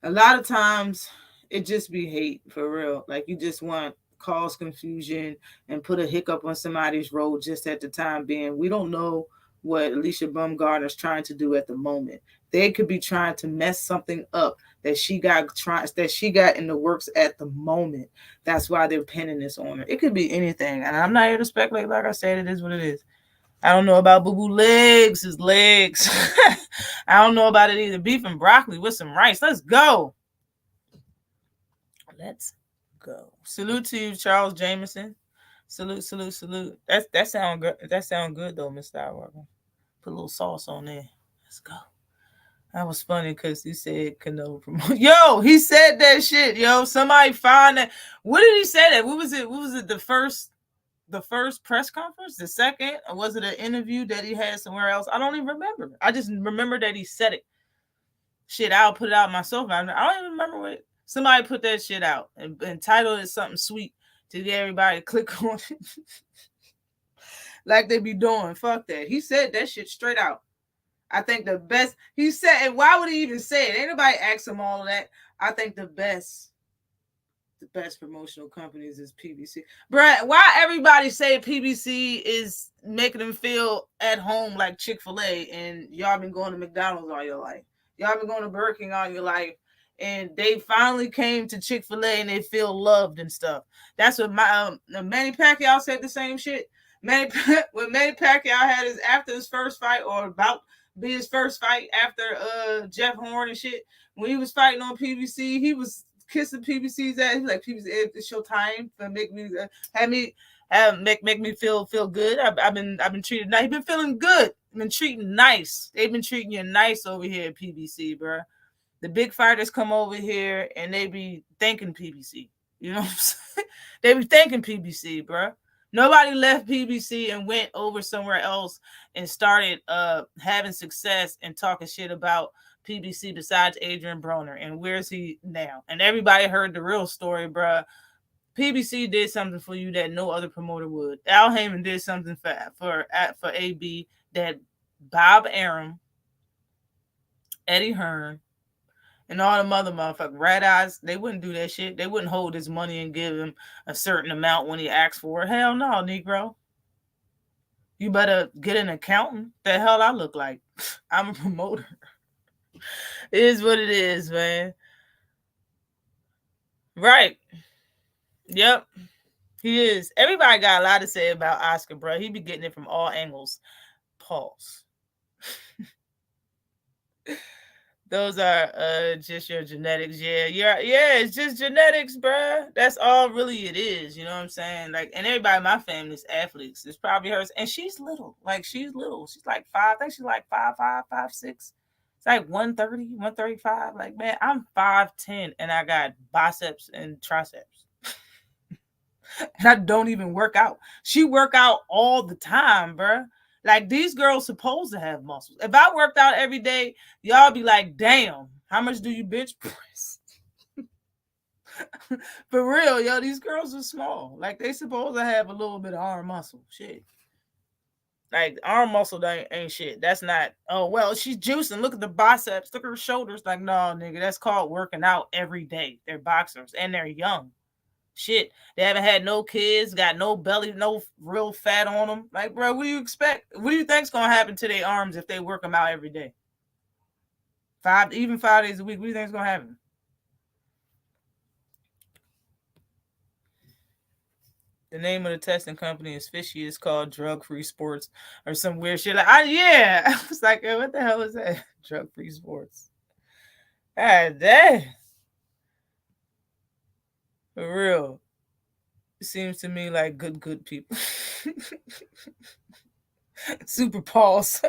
a lot of times it just be hate, for real. Like, you just want cause confusion and put a hiccup on somebody's road just at the time being. We don't know what Alicia Baumgartner's trying to do at the moment. They could be trying to mess something up that she got in the works at the moment. That's why they're pinning this on her. It could be anything, and I'm not here to speculate. Like I said, it is what it is. I don't know about BooBoo legs, his legs. I don't know about it either. Beef and broccoli with some rice. Let's go. Let's go. Salute to you, Charles Jameson. Salute. That sound good. That sound good though, Mr. Skywalker. Put a little sauce on there. Let's go. That was funny because he said Canelo promote. Yo, he said that shit. Yo, somebody find that. What did he say that? What was it? The first press conference? The second? Or was it an interview that he had somewhere else? I don't even remember. I just remember that he said it. Shit, I'll put it out myself. I don't even remember what. Somebody put that shit out and titled it something sweet to get everybody to click on it. Like they be doing. Fuck that. He said that shit straight out. I think the best. He said, and why would he even say it? Ain't nobody ask him all of that. I think the best promotional companies is PBC. Bruh, why everybody say PBC is making them feel at home like Chick-fil-A, and y'all been going to McDonald's all your life. Y'all been going to Burger King all your life, and they finally came to Chick-fil-A and they feel loved and stuff. That's what Manny Pacquiao said the same shit. When Manny Pacquiao had after his first fight, or about be his first fight after Jeff Horn and shit, when he was fighting on PBC, he was kissing PBC's ass. He's like, PBC, it's your time for make me have make me feel good. I've been treated nice. He's been feeling good. Been treating nice. They've been treating you nice over here at PBC, bro. The big fighters come over here and they be thanking PBC. You know what I'm saying? They be thanking PBC, bro. Nobody left PBC and went over somewhere else and started having success and talking shit about PBC besides Adrian Broner. And where's he now? And everybody heard the real story, bro. PBC did something for you that no other promoter would. Al Heyman did something for AB that Bob Arum, Eddie Hearn, and all the other motherfucking rat eyes, they wouldn't do that shit. They wouldn't hold his money and give him a certain amount when he asked for it. Hell no, Negro. You better get an accountant. The hell I look like? I'm a promoter. It is what it is, man. Right. Yep. He is. Everybody got a lot to say about Oscar, bro. He be getting it from all angles. Pause. Those are just your genetics. Yeah, it's just genetics, bro. That's all really it is. You know what I'm saying? Like, and everybody in my family's athletes. It's probably hers. And she's little. Like, she's little. She's like 5. I think she's like 5'5", 5'6". It's like 130, 135. Like, man, I'm 5'10", and I got biceps and triceps. And I don't even work out. She work out all the time, bro. Like, these girls supposed to have muscles. If I worked out every day, y'all be like, damn, how much do you bench press? For real, yo, these girls are small. Like, they supposed to have a little bit of arm muscle. Shit. Like, arm muscle ain't shit. That's not, oh, well, she's juicing. Look at the biceps. Look at her shoulders. Like, no, nigga, that's called working out every day. They're boxers, and they're young. Shit, they haven't had no kids, got no belly, no real fat on them. Like, bro, what do you expect? What do you think's gonna happen to their arms if they work them out every day? 5 days a week. What do you think's gonna happen? The name of the testing company is fishy. It's called Drug Free Sports or some weird shit. Like, yeah, I was like, what the hell is that? Drug Free Sports. God damn. For real. It seems to me like good people. Super pause.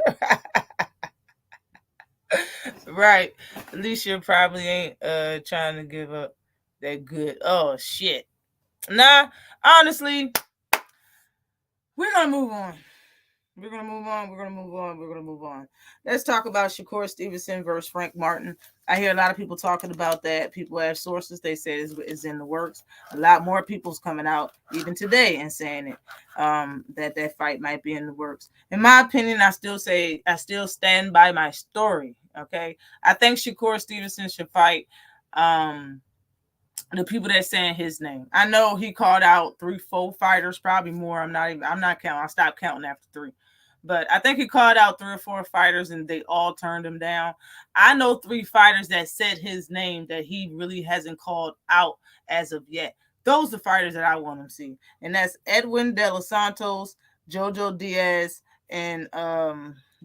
Right. At least you probably ain't trying to give up that good. Oh shit. Nah, honestly, we're gonna move on. We're gonna move on. Let's talk about Shakur Stevenson versus Frank Martin. I hear a lot of people talking about that. People have sources. They say it's in the works. A lot more people's coming out even today and saying it. That fight might be in the works. In my opinion, I still stand by my story. Okay, I think Shakur Stevenson should fight the people that saying his name. I know he called out 3-4 fighters, probably more. I'm not counting. I stopped counting after 3. But I think he called out 3 or 4 fighters and they all turned him down. I know 3 fighters that said his name that he really hasn't called out as of yet. Those are the fighters that I want him to see. And that's Edwin De Los Santos, Jojo Diaz, and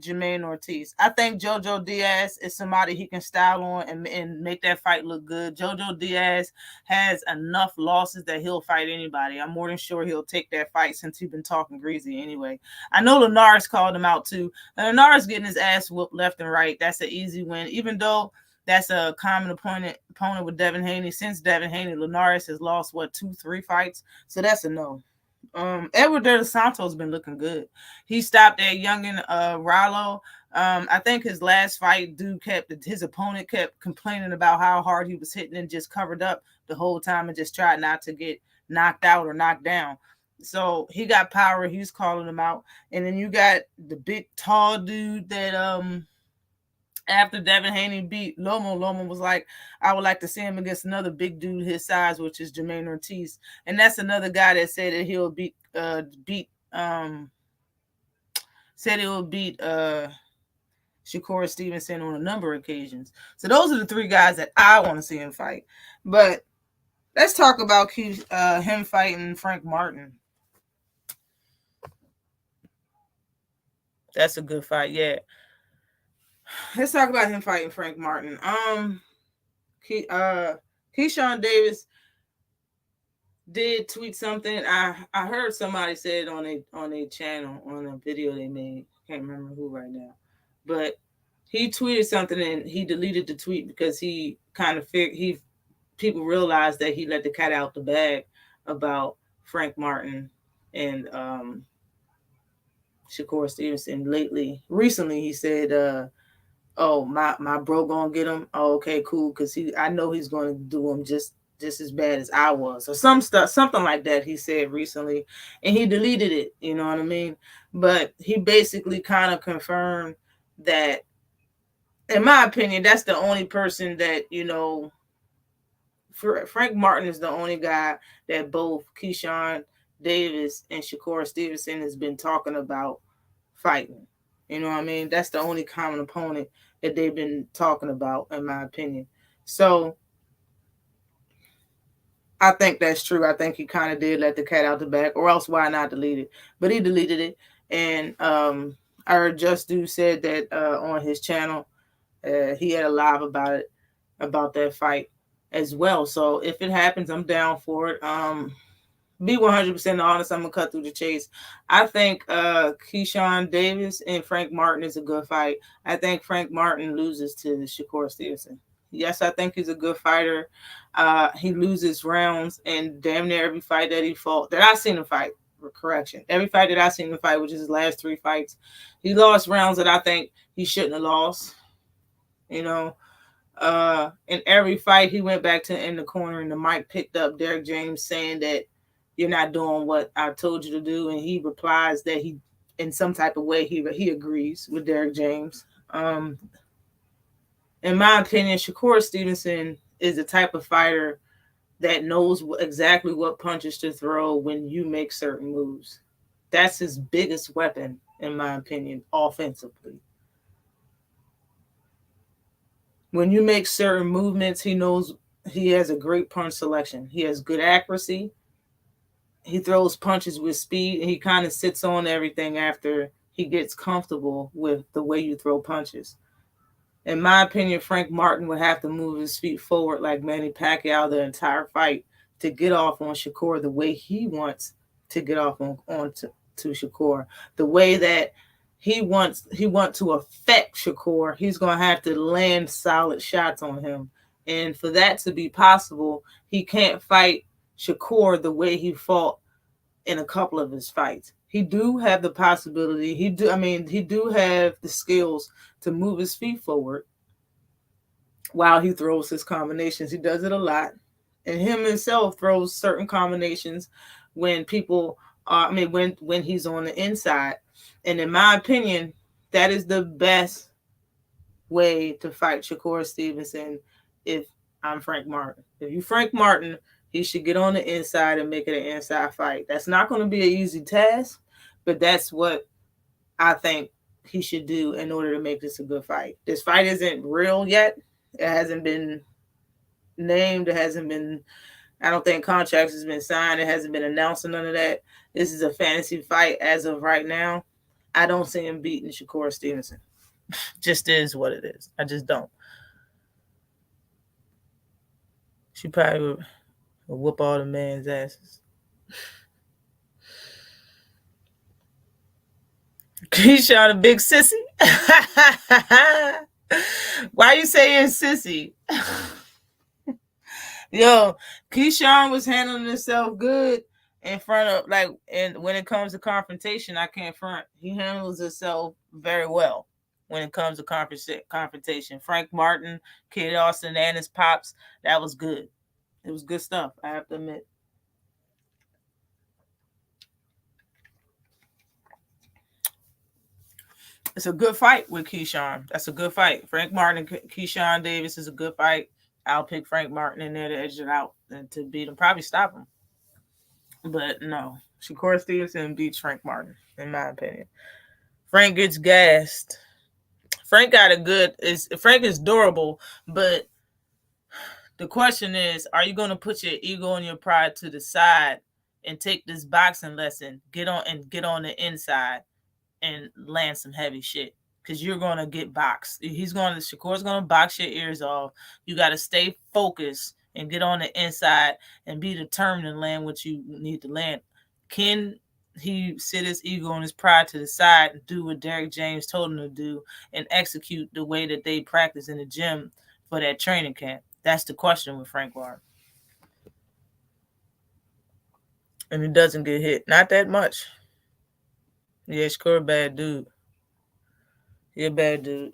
Jermaine Ortiz. I think Jojo Diaz is somebody he can style on and make that fight look good. Jojo Diaz has enough losses that he'll fight anybody. I'm more than sure he'll take that fight since he's been talking greasy anyway. I know Linares called him out too. Linares getting his ass whooped left and right. That's an easy win, even though that's a common opponent with Devin Haney. Since Devin Haney, Linares has lost 2-3 fights, so that's a no. Edward De Los Santos been looking good. He stopped that youngin Rallo. I think his last fight, his opponent kept complaining about how hard he was hitting and just covered up the whole time and just tried not to get knocked out or knocked down. So he got power. He's calling him out. And then you got the big tall dude that after Devin Haney beat Lomo was like, I would like to see him against another big dude his size, which is Jermaine Ortiz. And that's another guy that said that he'll beat Shakur Stevenson on a number of occasions. So those are the 3 guys that I want to see him fight. But let's talk about him fighting Frank Martin. That's a good fight, yeah. Let's talk about him fighting Frank Martin. Keyshawn Davis did tweet something. I heard somebody say it on a channel, on a video they made. Can't remember who right now, but he tweeted something and he deleted the tweet because he kind of people realized that he let the cat out the bag about Frank Martin and Shakur Stevenson recently he said oh, my bro gonna get him. Oh, okay, cool, because I know he's gonna do him just as bad as I was, or something like that. He said recently, and he deleted it. You know what I mean? But he basically kind of confirmed that, in my opinion, that's the only person that Frank Martin is the only guy that both Keyshawn Davis and Shakur Stevenson has been talking about fighting. You know what I mean? That's the only common opponent that they've been talking about, in my opinion. So I think that's true. I think he kind of did let the cat out the bag, or else why not delete it? But he deleted it. And I heard Just Do said that on his channel, he had a live about that fight as well. So if it happens, I'm down for it. Be 100% honest, I'm gonna cut through the chase. I think Keyshawn Davis and Frank Martin is a good fight. I think Frank Martin loses to Shakur Stevenson. Yes, I think he's a good fighter. He loses rounds, and damn near every fight that he fought, that I've seen him fight, correction, every fight that I've seen him fight, which is his last 3 fights, he lost rounds that I think he shouldn't have lost. In every fight, he went back to in the corner, and the mic picked up Derek James saying that you're not doing what I told you to do, and he replies that he, in some type of way, he agrees with Derek James. In my opinion, Shakur Stevenson is the type of fighter that knows exactly what punches to throw when you make certain moves. That's his biggest weapon, in my opinion, offensively. When you make certain movements, he knows he has a great punch selection. He has good accuracy. He throws punches with speed, and he kind of sits on everything after he gets comfortable with the way you throw punches. In my opinion, Frank Martin would have to move his feet forward like Manny Pacquiao the entire fight to get off on Shakur the way he wants to get off on to Shakur. The way that he wants to affect Shakur, he's going to have to land solid shots on him. And for that to be possible, he can't fight Shakur the way he fought in a couple of his fights. He do have the possibility. He do have the skills to move his feet forward while he throws his combinations. He does it a lot. And him himself throws certain combinations when people when he's on the inside. And in my opinion, that is the best way to fight Shakur Stevenson if I'm Frank Martin. If you Frank Martin, he should get on the inside and make it an inside fight. That's not going to be an easy task, but that's what I think he should do in order to make this a good fight. This fight isn't real yet. It hasn't been named. It hasn't been, I don't think contracts has been signed. It hasn't been announced or none of that. This is a fantasy fight as of right now. I don't see him beating Shakur Stevenson. Just is what it is. I just don't. She probably would whoop all the man's asses. Keyshawn a big sissy? Why you saying sissy? Yo, Keyshawn was handling himself good in front of, and when it comes to confrontation, I can't front. He handles himself very well when it comes to confrontation. Frank Martin, Kid Austin, and his pops, that was good. It was good stuff, I have to admit. It's a good fight with Keyshawn. That's a good fight. Frank Martin and Keyshawn Davis is a good fight. I'll pick Frank Martin in there to edge it out and to beat him. Probably stop him. But no. Shakur Stevenson beats Frank Martin, in my opinion. Frank gets gassed. Frank is durable, but the question is, are you going to put your ego and your pride to the side and take this boxing lesson, get on the inside and land some heavy shit? Because you're going to get boxed. Shakur's going to box your ears off. You got to stay focused and get on the inside and be determined to land what you need to land. Can he sit his ego and his pride to the side and do what Derrick James told him to do and execute the way that they practice in the gym for that training camp? That's the question with Frank Ward. And he doesn't get hit. Not that much. Yeah, Shakur a bad dude. He a bad dude.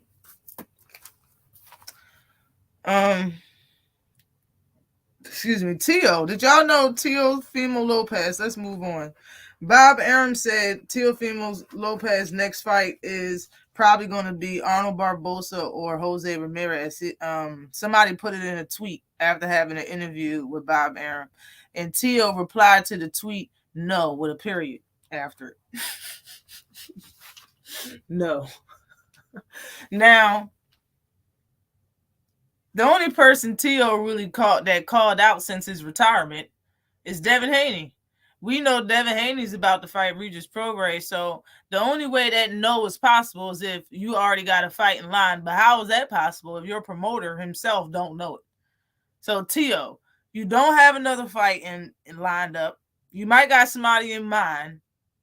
Excuse me, Teo. Did y'all know Teofimo Lopez? Let's move on. Bob Arum said Teofimo Lopez next fight is probably going to be Arnold Barboza or Jose Ramirez. Somebody put it in a tweet after having an interview with Bob Arum, and Teo replied to the tweet, "No," with a period after it. No. Now, the only person Teo really called out since his retirement is Devin Haney. We know Devin Haney's about to fight Regis Prograis, so the only way that no is possible is if you already got a fight in line. But how is that possible if your promoter himself don't know it? So Teo, you don't have another fight in lined up. You might got somebody in mind,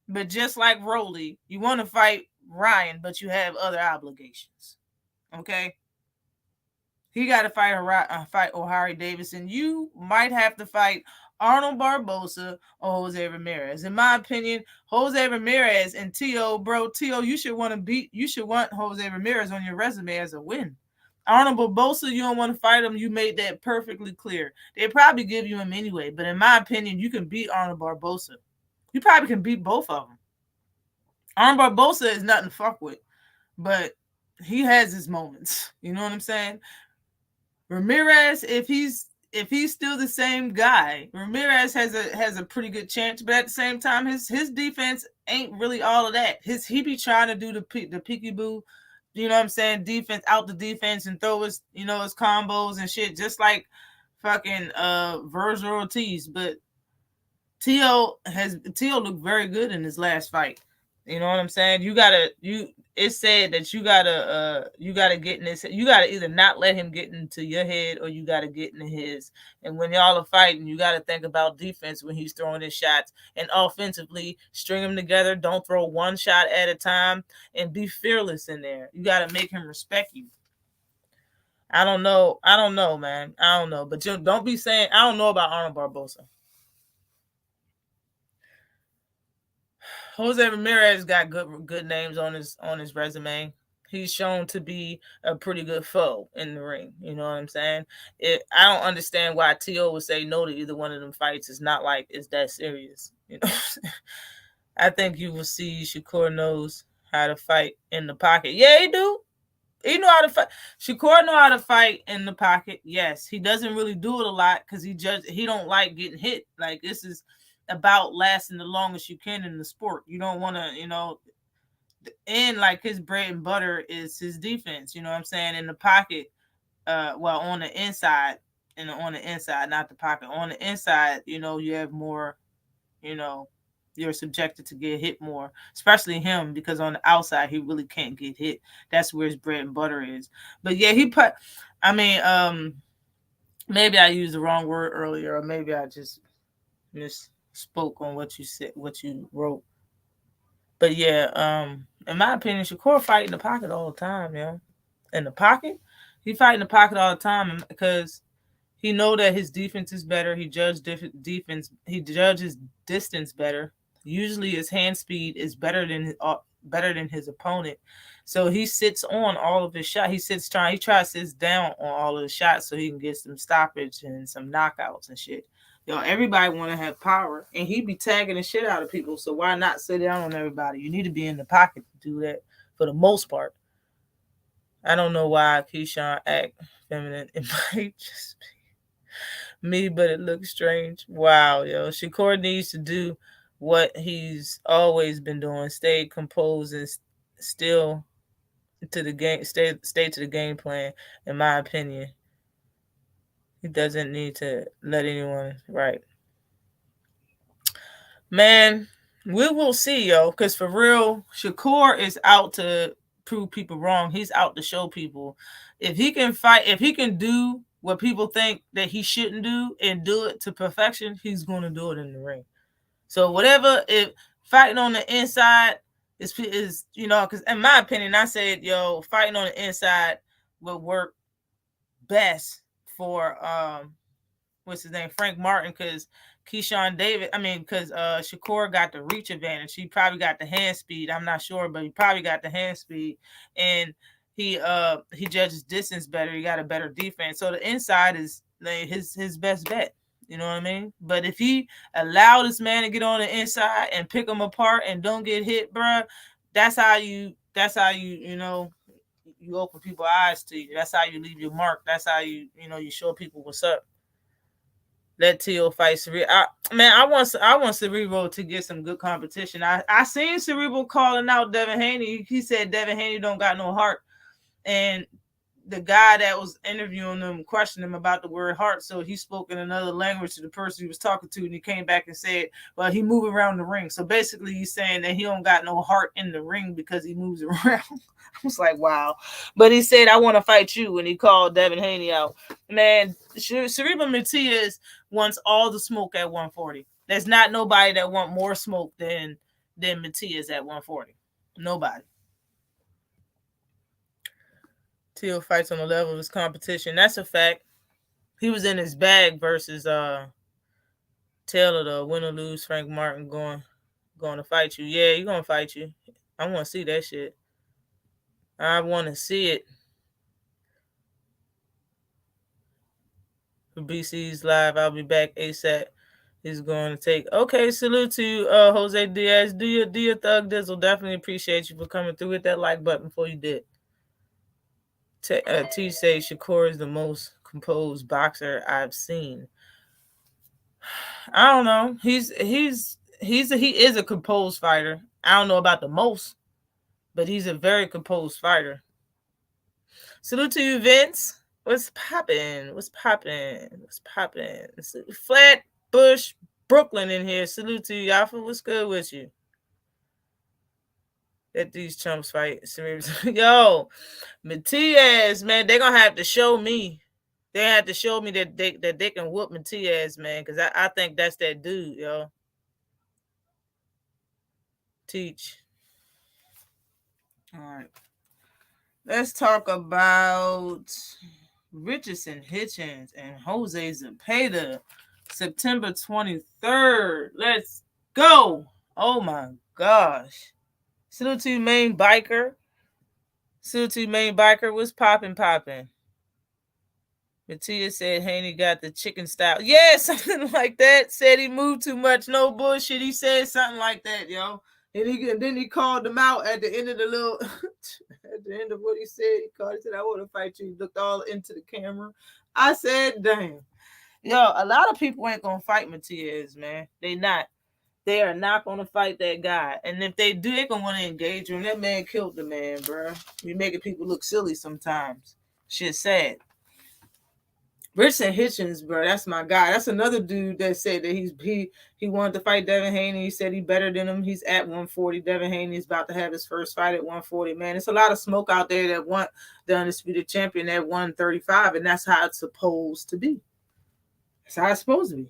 but just like Rolly, you want to fight Ryan, but you have other obligations. Okay? He got to fight O'Hare Davison. You might have to fight Arnold Barboza or Jose Ramirez. In my opinion, Jose Ramirez and Teo, you should want Jose Ramirez on your resume as a win. Arnold Barboza, you don't want to fight him. You made that perfectly clear. They probably give you him anyway, but in my opinion, you can beat Arnold Barboza. You probably can beat both of them. Arnold Barboza is nothing to fuck with, but he has his moments. You know what I'm saying? Ramirez, if he's still the same guy, Ramirez has a pretty good chance, but at the same time, his defense ain't really all of that. He be trying to do the peekaboo, you know what I'm saying, defense out the defense and throw his his combos and shit, just like fucking Virgil Ortiz. But Teo looked very good in his last fight. You know what I'm saying? It said that you gotta get in his. You gotta either not let him get into your head or you gotta get into his. And when y'all are fighting, you gotta think about defense when he's throwing his shots, and offensively string them together. Don't throw one shot at a time and be fearless in there. You gotta make him respect you. I don't know, man. I don't know, but don't be saying I don't know about Arnold Barboza. Jose Ramirez got good names on his resume. He's shown to be a pretty good foe in the ring. You know what I'm saying? I don't understand why Teo would say no to either one of them fights. It's not like it's that serious. You know, I think you will see Shakur knows how to fight in the pocket. Yeah, he do. He know how to fight. Shakur know how to fight in the pocket. Yes, he doesn't really do it a lot because he don't like getting hit. Like, this is about lasting the longest you can in the sport. You don't want to, and like his bread and butter is his defense. You know what I'm saying? In the pocket, on the inside, on the inside, not the pocket. On the inside, you have more, you're subjected to get hit more, especially him, because on the outside he really can't get hit. That's where his bread and butter is. But yeah, maybe I used the wrong word earlier, or maybe I just misspoke on what you said, what you wrote. But yeah, in my opinion, Shakur fight in the pocket all the time, yeah. In the pocket? He fight in the pocket all the time because he know that his defense is better. He judges distance better. Usually his hand speed is better than his opponent. So he sits on all of his shots. He sits down on all of the shots so he can get some stoppage and some knockouts and shit. Everybody want to have power, and he be tagging the shit out of people. So why not sit down on everybody? You need to be in the pocket to do that for the most part. I don't know why Keyshawn act feminine. It might just be me, but it looks strange. Wow, Shakur needs to do what he's always been doing: stay composed and still to the game. Stay to the game plan. In my opinion, he doesn't need to let anyone right. Man, we will see, because for real, Shakur is out to prove people wrong. He's out to show people if he can fight, if he can do what people think that he shouldn't do and do it to perfection, he's going to do it in the ring. So whatever, if fighting on the inside is you know, because in my opinion, I said, yo, fighting on the inside would work best for what's his name, Frank Martin, because because Shakur got the reach advantage. He probably got the hand speed. I'm not sure, but he probably got the hand speed, and he judges distance better. He got a better defense. So the inside is like his best bet. You know what I mean? But if he allow this man to get on the inside and pick him apart and don't get hit, bruh, that's how you you know, you open people's eyes to you. That's how you leave your mark. That's how you you show people what's up. Let Teo fight Cerebral. I want Cerebral to get some good competition. I seen Cerebral calling out Devin Haney. He said Devin Haney don't got no heart, and the guy that was interviewing him questioned him about the word heart, so he spoke in another language to the person he was talking to, and he came back and said, well, he moved around the ring. So basically he's saying that he don't got no heart in the ring because he moves around. I was like, wow. But he said, I want to fight you, and he called Devin Haney out. Man, Cerebral Matias wants all the smoke at 140. There's not nobody that want more smoke than Matias at 140. Nobody. Teo fights on the level of his competition. That's a fact. He was in his bag versus Taylor, though. Win or lose, Frank Martin going to fight you. Yeah, he's going to fight you. I want to see that shit. I want to see it. For BC's live, I'll be back ASAP. He's going to take. Okay, salute to you, Jose Diaz. Do your thug dizzle. Definitely appreciate you for coming through. Hit that like button before you did. T say Shakur is the most composed boxer I've seen. I don't know. He is a composed fighter. I don't know about the most, but he's a very composed fighter. Salute to you, Vince. What's poppin'? Flatbush, Brooklyn in here. Salute to you, Alpha. What's good with you? Let these chumps fight. Yo, Matias, man, they're gonna have to show me. They have to show me that they can whoop Matias, man, because I think that's that dude, yo. Teach. All right. Let's talk about Richardson Hitchens and Jose Zepeda. September 23rd. Let's go. Oh my gosh. Salute to you, main biker. What's poppin'? Matias said Haney got the chicken style. Yeah, something like that. Said he moved too much. No bullshit. He said something like that, yo. And then he called him out at the end of the little, at the end of what he said. He said, I want to fight you. He looked all into the camera. I said, damn. Yo, a lot of people ain't going to fight Matias, man. They not. They are not going to fight that guy. And if they do, they're going to want to engage him. That man killed the man, bro. You making people look silly sometimes. Shit's sad. Richardson Hitchens, bro, that's my guy. That's another dude that said that he wanted to fight Devin Haney. He said he's better than him. He's at 140. Devin Haney is about to have his first fight at 140. Man, it's a lot of smoke out there that want the undisputed champion at 135, and that's how it's supposed to be. That's how it's supposed to be.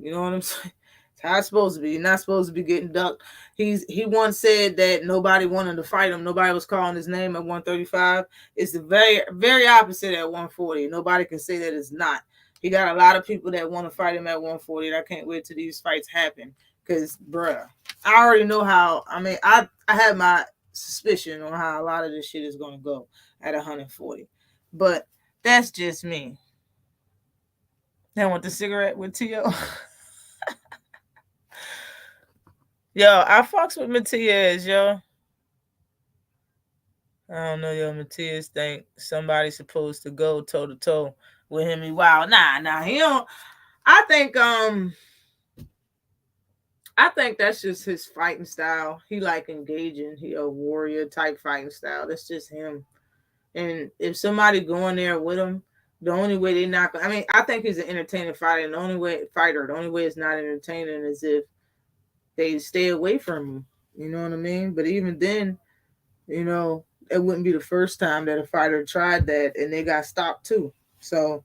You know what I'm saying? That's how it's supposed to be. You're not supposed to be getting ducked. He once said that nobody wanted to fight him. Nobody was calling his name at 135. It's the very, very opposite at 140. Nobody can say that it's not. He got a lot of people that want to fight him at 140. I can't wait till these fights happen. Because, bruh, I already know how. I mean, I have my suspicion on how a lot of this shit is going to go at 140. But that's just me. Then want the cigarette with Tio? Yo, I fucks with Matias, yo. I don't know, yo. Matias think somebody's supposed to go toe to toe with him. Wow, nah, he don't. I think that's just his fighting style. He like engaging. He a warrior type fighting style. That's just him. And if somebody going there with him, the only way they're not. I mean, I think he's an entertaining fighter. And the only way it's not entertaining is if they stay away from him. You know what I mean? But even then, you know, it wouldn't be the first time that a fighter tried that and they got stopped too. So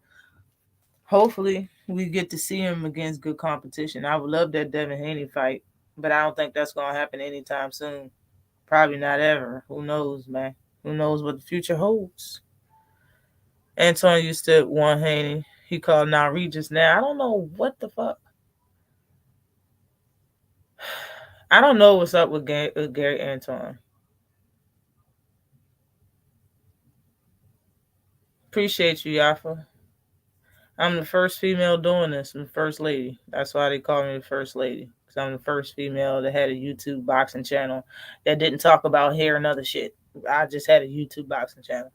hopefully we get to see him against good competition. I would love that Devin Haney fight, but I don't think that's gonna happen anytime soon. Probably not ever. Who knows, man? Who knows what the future holds? Anton used to want Haney. He called now Regis now. I don't know what the fuck. I don't know what's up with Gary Anton. Appreciate you, Yafa. I'm the first female doing this. I'm the first lady. That's why they call me the first lady. Because I'm the first female that had a YouTube boxing channel that didn't talk about hair and other shit. I just had a YouTube boxing channel.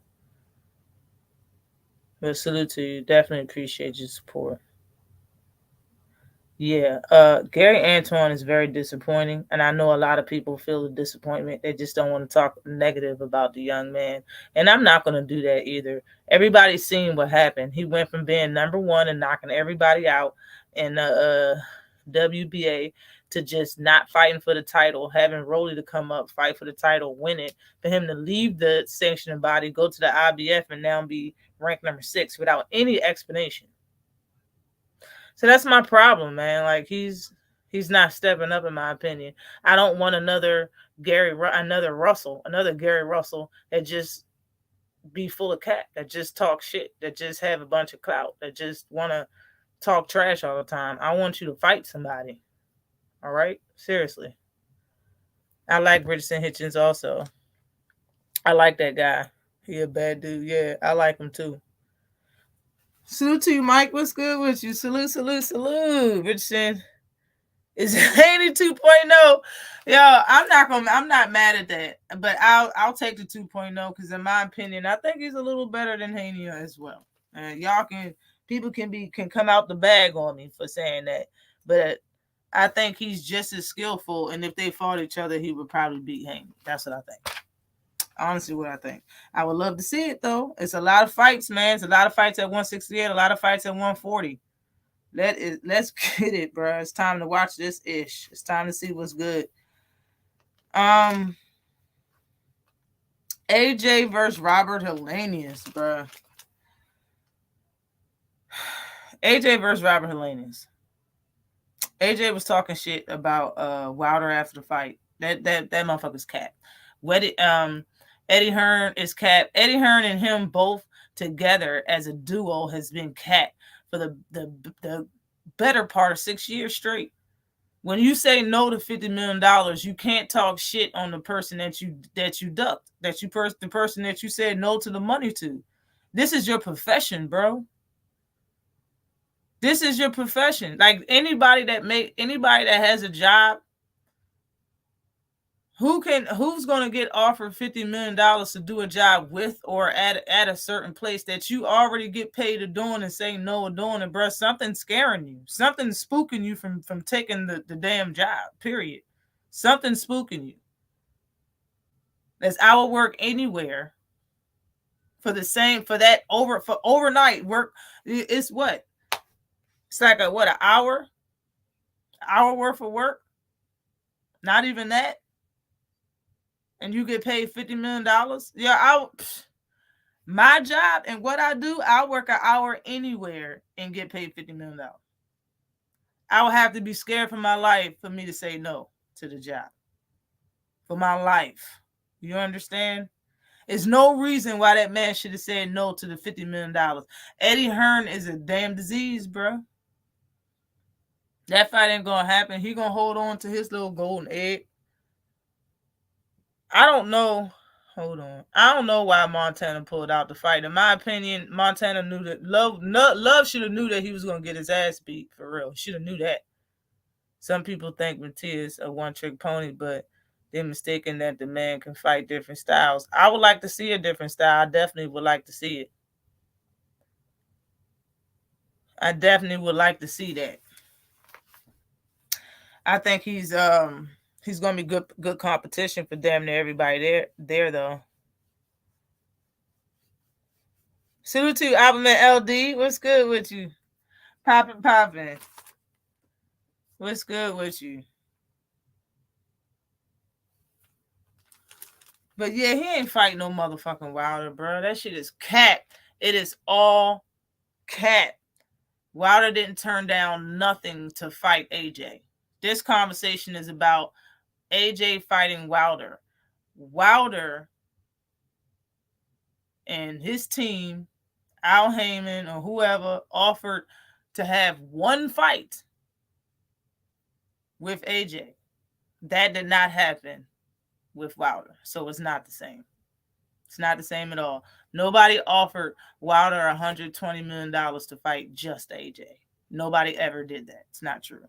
But salute to you. Definitely appreciate your support. Yeah, Gary Antoine is very disappointing, and I know a lot of people feel the disappointment. They just don't want to talk negative about the young man, and I'm not going to do that either. Everybody's seen what happened. He went from being number one and knocking everybody out in the WBA to just not fighting for the title, having Rolly to come up, fight for the title, win it, for him to leave the sanctioning body, go to the IBF, and now be ranked number 6 without any explanation. So that's my problem, man. Like he's not stepping up, in my opinion. I don't want another Gary Russell that just be full of cat, that just talk shit, that just have a bunch of clout, that just want to talk trash all the time. I want you to fight somebody. All right? Seriously. I like Richardson Hitchens also. I like that guy. He a bad dude. Yeah, I like him too. Salute to you, Mike. What's good with you? Salute. Richardson is Haney 2.0. Yo, I'm not mad at that, but I'll take the 2.0 because in my opinion, I think he's a little better than Haney as well. People can come out the bag on me for saying that, but I think he's just as skillful, and if they fought each other, he would probably beat Haney. That's what I think. Honestly, what I think. I would love to see it though. It's a lot of fights, man. It's a lot of fights at 168, a lot of fights at 140. Let's get it, bro. It's time to watch this ish. It's time to see what's good. AJ versus Robert Helenius, bro. AJ versus Robert Helenius. AJ was talking shit about Wilder after the fight. That motherfucker's cat. Eddie Hearn is cat. Eddie Hearn and him both together as a duo has been cat for the better part of 6 years straight. When you say no to $50 million, you can't talk shit on the person that you ducked, the person that you said no to the money to. This is your profession, bro. This is your profession. Like anybody that has a job, who's gonna get offered $50 million to do a job with or at a certain place that you already get paid to doing and say no or doing it, bro? Something's scaring you. Something's spooking you from taking the damn job. Period. Something's spooking you. That's I would work anywhere for overnight work. It's what? It's like an hour worth of work. Not even that. And you get paid $50 million. Yeah, my job and what I do, I'll work an hour anywhere and get paid $50 million. I would have to be scared for my life for me to say no to the job. For my life. You understand? There's no reason why that man should have said no to the $50 million. Eddie Hearn is a damn disease, bro. That fight ain't going to happen. He going to hold on to his little golden egg. I don't know. Hold on. I don't know why Montana pulled out the fight. In my opinion, Montana knew that Love should have knew that he was going to get his ass beat for real. Should have knew that. Some people think Matias a one-trick pony, but they're mistaken that the man can fight different styles. I would like to see a different style. I definitely would like to see it. I definitely would like to see that. I think he's going to be good competition for damn near everybody there though. Salute to you, Alphabet LD. What's good with you? Poppin'. What's good with you? But yeah, he ain't fighting no motherfucking Wilder, bro. That shit is cat. It is all cat. Wilder didn't turn down nothing to fight AJ. This conversation is about AJ fighting Wilder. Wilder and his team, Al Heyman or whoever, offered to have one fight with AJ. That did not happen with Wilder. So it's not the same. It's not the same at all. Nobody offered Wilder $120 million to fight just AJ. Nobody ever did that. It's not true.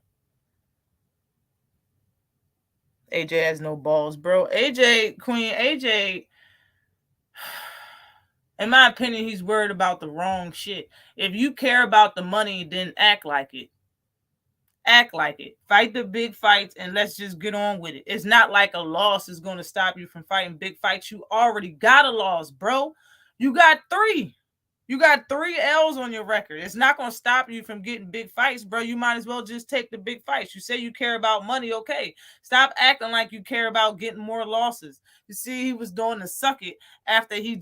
AJ has no balls, bro. AJ, in my opinion, he's worried about the wrong shit. If you care about the money, then act like it. Act like it. Fight the big fights and let's just get on with it. It's not like a loss is going to stop you from fighting big fights. You already got a loss, bro. You got 3. You got 3 L's on your record. It's not going to stop you from getting big fights, bro. You might as well just take the big fights. You say you care about money, okay. Stop acting like you care about getting more losses. You see, he was doing the suck it after he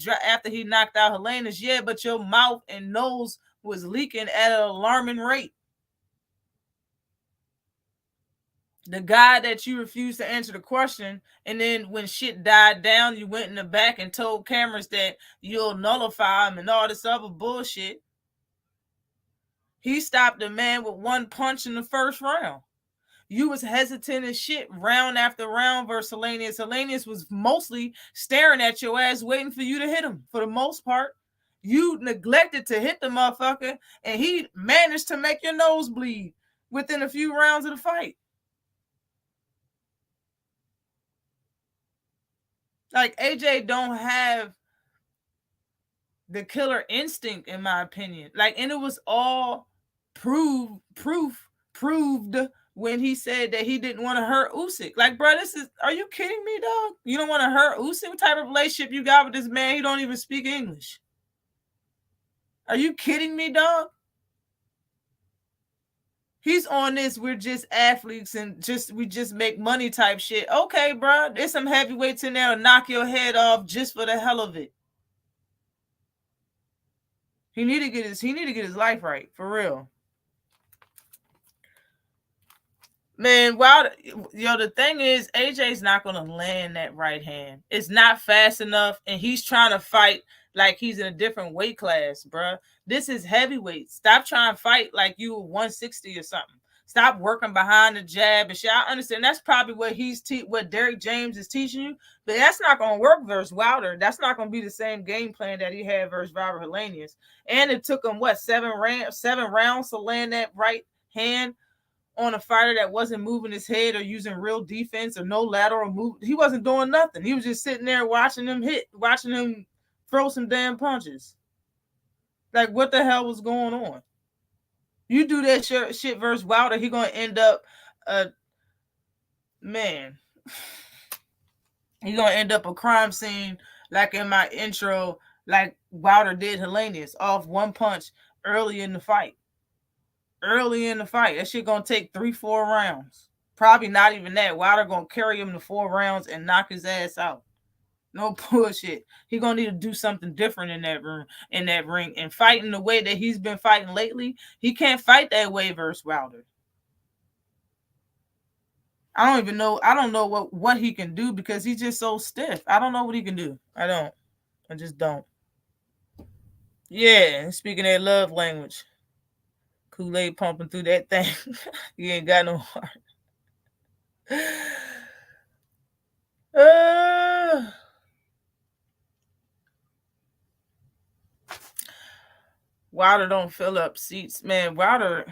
knocked out Helenius. Yeah, but your mouth and nose was leaking at an alarming rate. The guy that you refused to answer the question, and then when shit died down, you went in the back and told cameras that you'll nullify him and all this other bullshit. He stopped the man with 1 punch in the first round. You was hesitant as shit round after round versus Helenius. Helenius was mostly staring at your ass, waiting for you to hit him for the most part. You neglected to hit the motherfucker, and he managed to make your nose bleed within a few rounds of the fight. Like, AJ don't have the killer instinct, in my opinion. Like, and it was all proved when he said that he didn't want to hurt Usyk. Like, bro, are you kidding me, dog? You don't want to hurt Usyk? What type of relationship you got with this man? He don't even speak English. Are you kidding me, dog? He's on this, we're just athletes and we just make money type shit. Okay, bro, there's some heavyweights in there to knock your head off just for the hell of it. He need to get his life right, for real. Man, the thing is, AJ's not going to land that right hand. It's not fast enough, and he's trying to fight like he's in a different weight class, bro. This is heavyweight. Stop trying to fight like you were 160 or something. Stop working behind the jab and shit. I understand that's probably what what Derek James is teaching you, but that's not going to work versus Wilder. That's not going to be the same game plan that he had versus Robert Helenius. And it took him, 7 rounds to land that right hand on a fighter that wasn't moving his head or using real defense or no lateral move. He wasn't doing nothing. He was just sitting there watching him throw some damn punches. Like, what the hell was going on? You do that shit versus Wilder, he gonna end up man. He gonna end up a crime scene like in my intro, like Wilder did Helenius off 1 punch early in the fight. That shit gonna take 3-4 rounds. Probably not even that. Wilder gonna carry him to 4 rounds and knock his ass out. No bullshit. He gonna need to do something different in that ring. And fighting the way that he's been fighting lately, he can't fight that way versus Wilder. I don't know what he can do because he's just so stiff. I don't know what he can do. I just don't. Yeah, speaking that love language. Kool-Aid pumping through that thing. You ain't got no heart. Wilder don't fill up seats, man. Wilder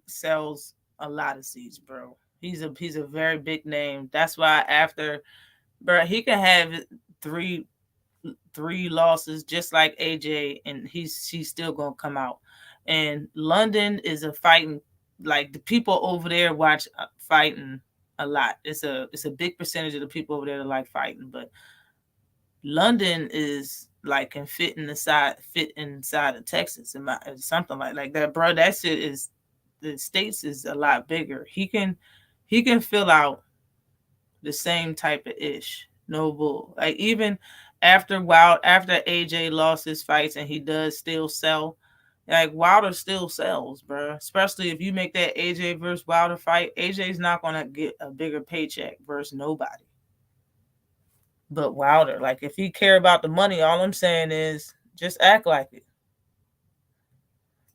sells a lot of seats, bro. He's a very big name. That's why he can have three losses just like AJ, and he's still gonna come out. And London is a fighting, like, the people over there watch fighting a lot. It's a big percentage of the people over there that like fighting, but London is like can fit inside of Texas and something like that, bro. That shit is, the States is a lot bigger. He can fill out the same type of ish. No bull. Like, even after AJ lost his fights and he does still sell, Like Wilder still sells, bro. Especially if you make that AJ versus Wilder fight. AJ's not gonna get a bigger paycheck versus nobody but Wilder. Like if he care about the money, all I'm saying is just act like it.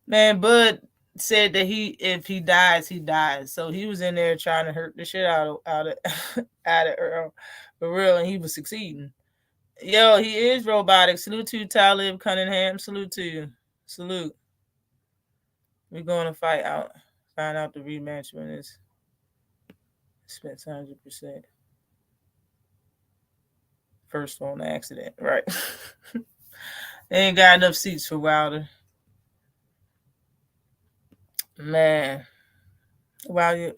Man, Bud said that if he dies, he dies. So he was in there trying to hurt the shit out of out of Earl for real, and he was succeeding. Yo, he is robotic. Salute to you, Talib Cunningham. Salute to you. Salute. We're going to find out the rematch when it's spent 100%. First on accident, right? They ain't got enough seats for Wilder. Man. Wow, you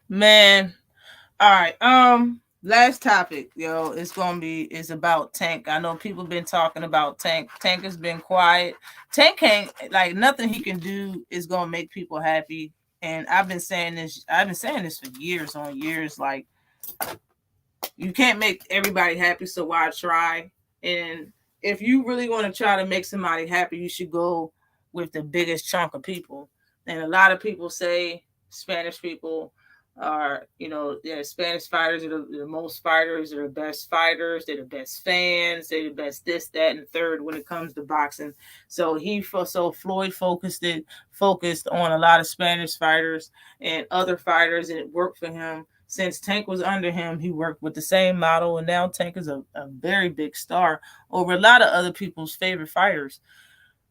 man. All right. Last topic, yo, is about Tank. I know people been talking about Tank. Tank has been quiet. Tank can't, like, nothing he can do is gonna make people happy. And I've been saying this for years on years. Like, you can't make everybody happy, so why try? And if you really want to try to make somebody happy, you should go with the biggest chunk of people. And a lot of people say Spanish people are, Spanish fighters are the most fighters, they're the best fighters, they're the best fans, they're the best this, that, and the third when it comes to boxing. So Floyd focused on a lot of Spanish fighters and other fighters, and it worked for him. Since Tank was under him, he worked with the same model, and now Tank is a very big star over a lot of other people's favorite fighters.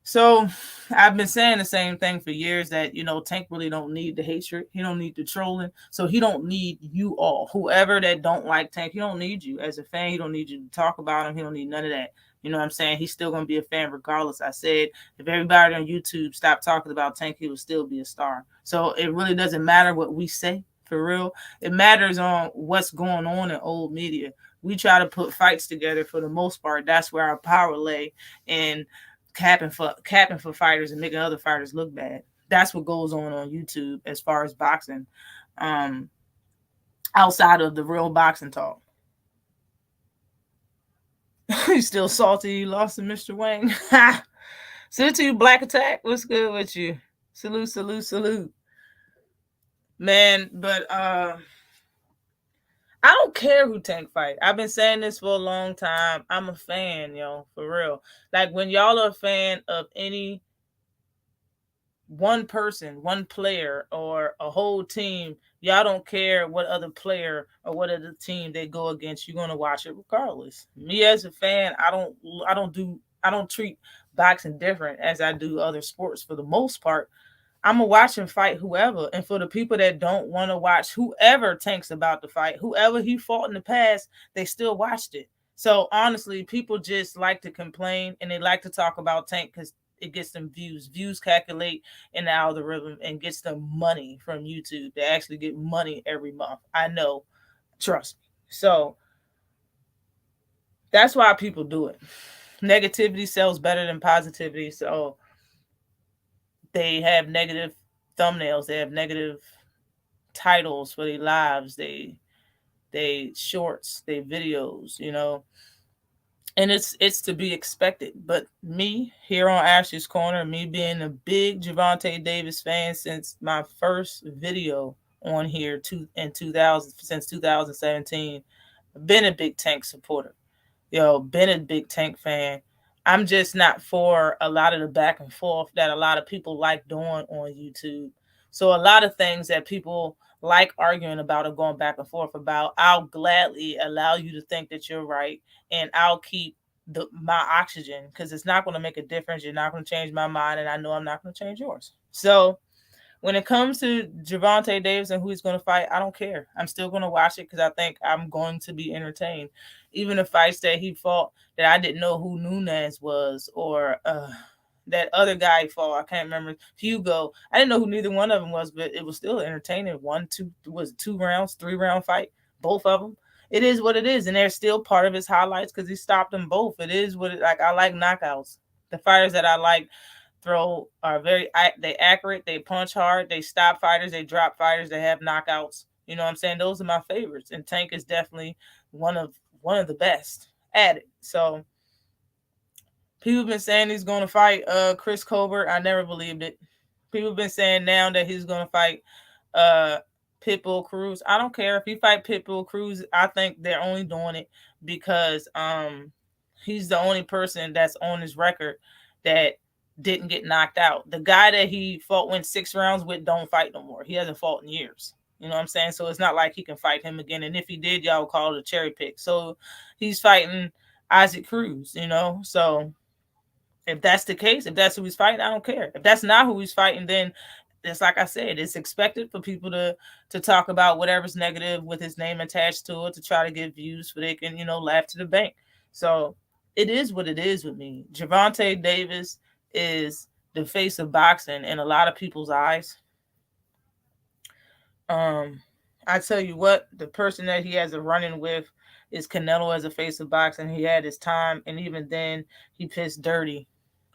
So I've been saying the same thing for years that, Tank really don't need the hatred. He don't need the trolling. So he don't need you all. Whoever that don't like Tank, he don't need you. As a fan, he don't need you to talk about him. He don't need none of that. You know what I'm saying? He's still going to be a fan regardless. I said, if everybody on YouTube stopped talking about Tank, he would still be a star. So it really doesn't matter what we say. For real, it matters on what's going on in old media. We try to put fights together for the most part. That's where our power lay, and capping for fighters and making other fighters look bad. That's what goes on YouTube as far as boxing, outside of the real boxing talk. You still salty you lost to Mr. Wang? Salute to you, Black Attack. What's good with you? Salute. Man, but I don't care who Tank fight. I've been saying this for a long time. I'm a fan, for real. Like, when y'all are a fan of any one person, one player, or a whole team, y'all don't care what other player or what other team they go against. You're gonna watch it regardless. Me as a fan, I don't treat boxing different as I do other sports for the most part. I'm going to watch him fight whoever. And for the people that don't want to watch whoever Tank's about to fight, whoever he fought in the past, they still watched it. So honestly, people just like to complain and they like to talk about Tank because it gets them views. Views calculate in the algorithm and gets them money from YouTube. They actually get money every month. I know. Trust me. So that's why people do it. Negativity sells better than positivity. So they have negative thumbnails. They have negative titles for their lives. They shorts, they videos, and it's to be expected. But me here on Ashley's Corner, me being a big Gervonta Davis fan since my first video on here since 2017, been a big Tank supporter. Been a big Tank fan. I'm just not for a lot of the back and forth that a lot of people like doing on YouTube. So a lot of things that people like arguing about or going back and forth about, I'll gladly allow you to think that you're right, and I'll keep my oxygen because it's not going to make a difference. You're not going to change my mind, and I know I'm not going to change yours. So when it comes to Gervonta Davis and who he's going to fight, I don't care. I'm still going to watch it because I think I'm going to be entertained. Even the fights that he fought that I didn't know who Nunes was, or that other guy he fought, I can't remember, Hugo. I didn't know who neither one of them was, but it was still entertaining. 2 rounds, 3-round fight, both of them. It is what it is, and they're still part of his highlights because he stopped them both. It is what it like. I like knockouts. The fighters that I like are they accurate, they punch hard, they stop fighters, they drop fighters, they have knockouts. You know what I'm saying? Those are my favorites. And Tank is definitely one of one of the best at it. So people have been saying he's going to fight Chris Colbert. I never believed it. People have been saying now that he's going to fight Pitbull Cruz. I don't care if he fight Pitbull Cruz. I think they're only doing it because he's the only person that's on his record that didn't get knocked out. The guy that he fought, went 6 rounds with, don't fight no more. He hasn't fought in years. You know what I'm saying? So it's not like he can fight him again. And if he did, y'all would call it a cherry pick. So he's fighting Isaac Cruz, you know? So if that's the case, if that's who he's fighting, I don't care. If that's not who he's fighting, then it's like I said, it's expected for people to talk about whatever's negative with his name attached to it to try to get views so they can, you know, laugh to the bank. So it is what it is with me. Gervonta Davis is the face of boxing in a lot of people's eyes. I tell you what, the person that he has a run-in with is Canelo as a face of boxing. He had his time, and even then, he pissed dirty.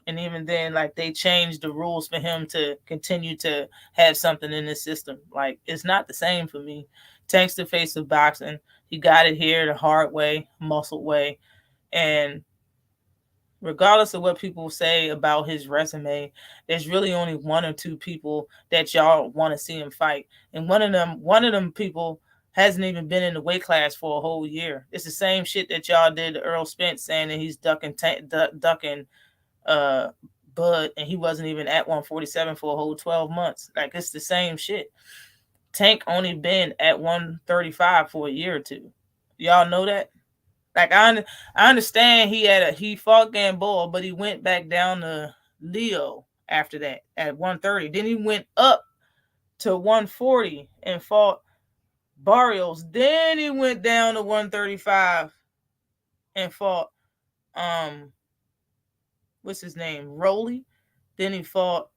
And even then, like, they changed the rules for him to continue to have something in the system. Like, it's not the same for me. Tank's the face of boxing. He got it here the hard way, muscle way. And regardless of what people say about his resume, there's really only 1 or 2 people that y'all want to see him fight. And one of them people hasn't even been in the weight class for a whole year. It's the same shit that y'all did to Earl Spence, saying that he's ducking Bud, and he wasn't even at 147 for a whole 12 months. Like, it's the same shit. Tank only been at 135 for a year or 2. Y'all know that? Like, I understand he fought Gamboa, but he went back down to Leo after that at 130. Then he went up to 140 and fought Barrios. Then he went down to 135 and fought what's his name? Rolly. Then he fought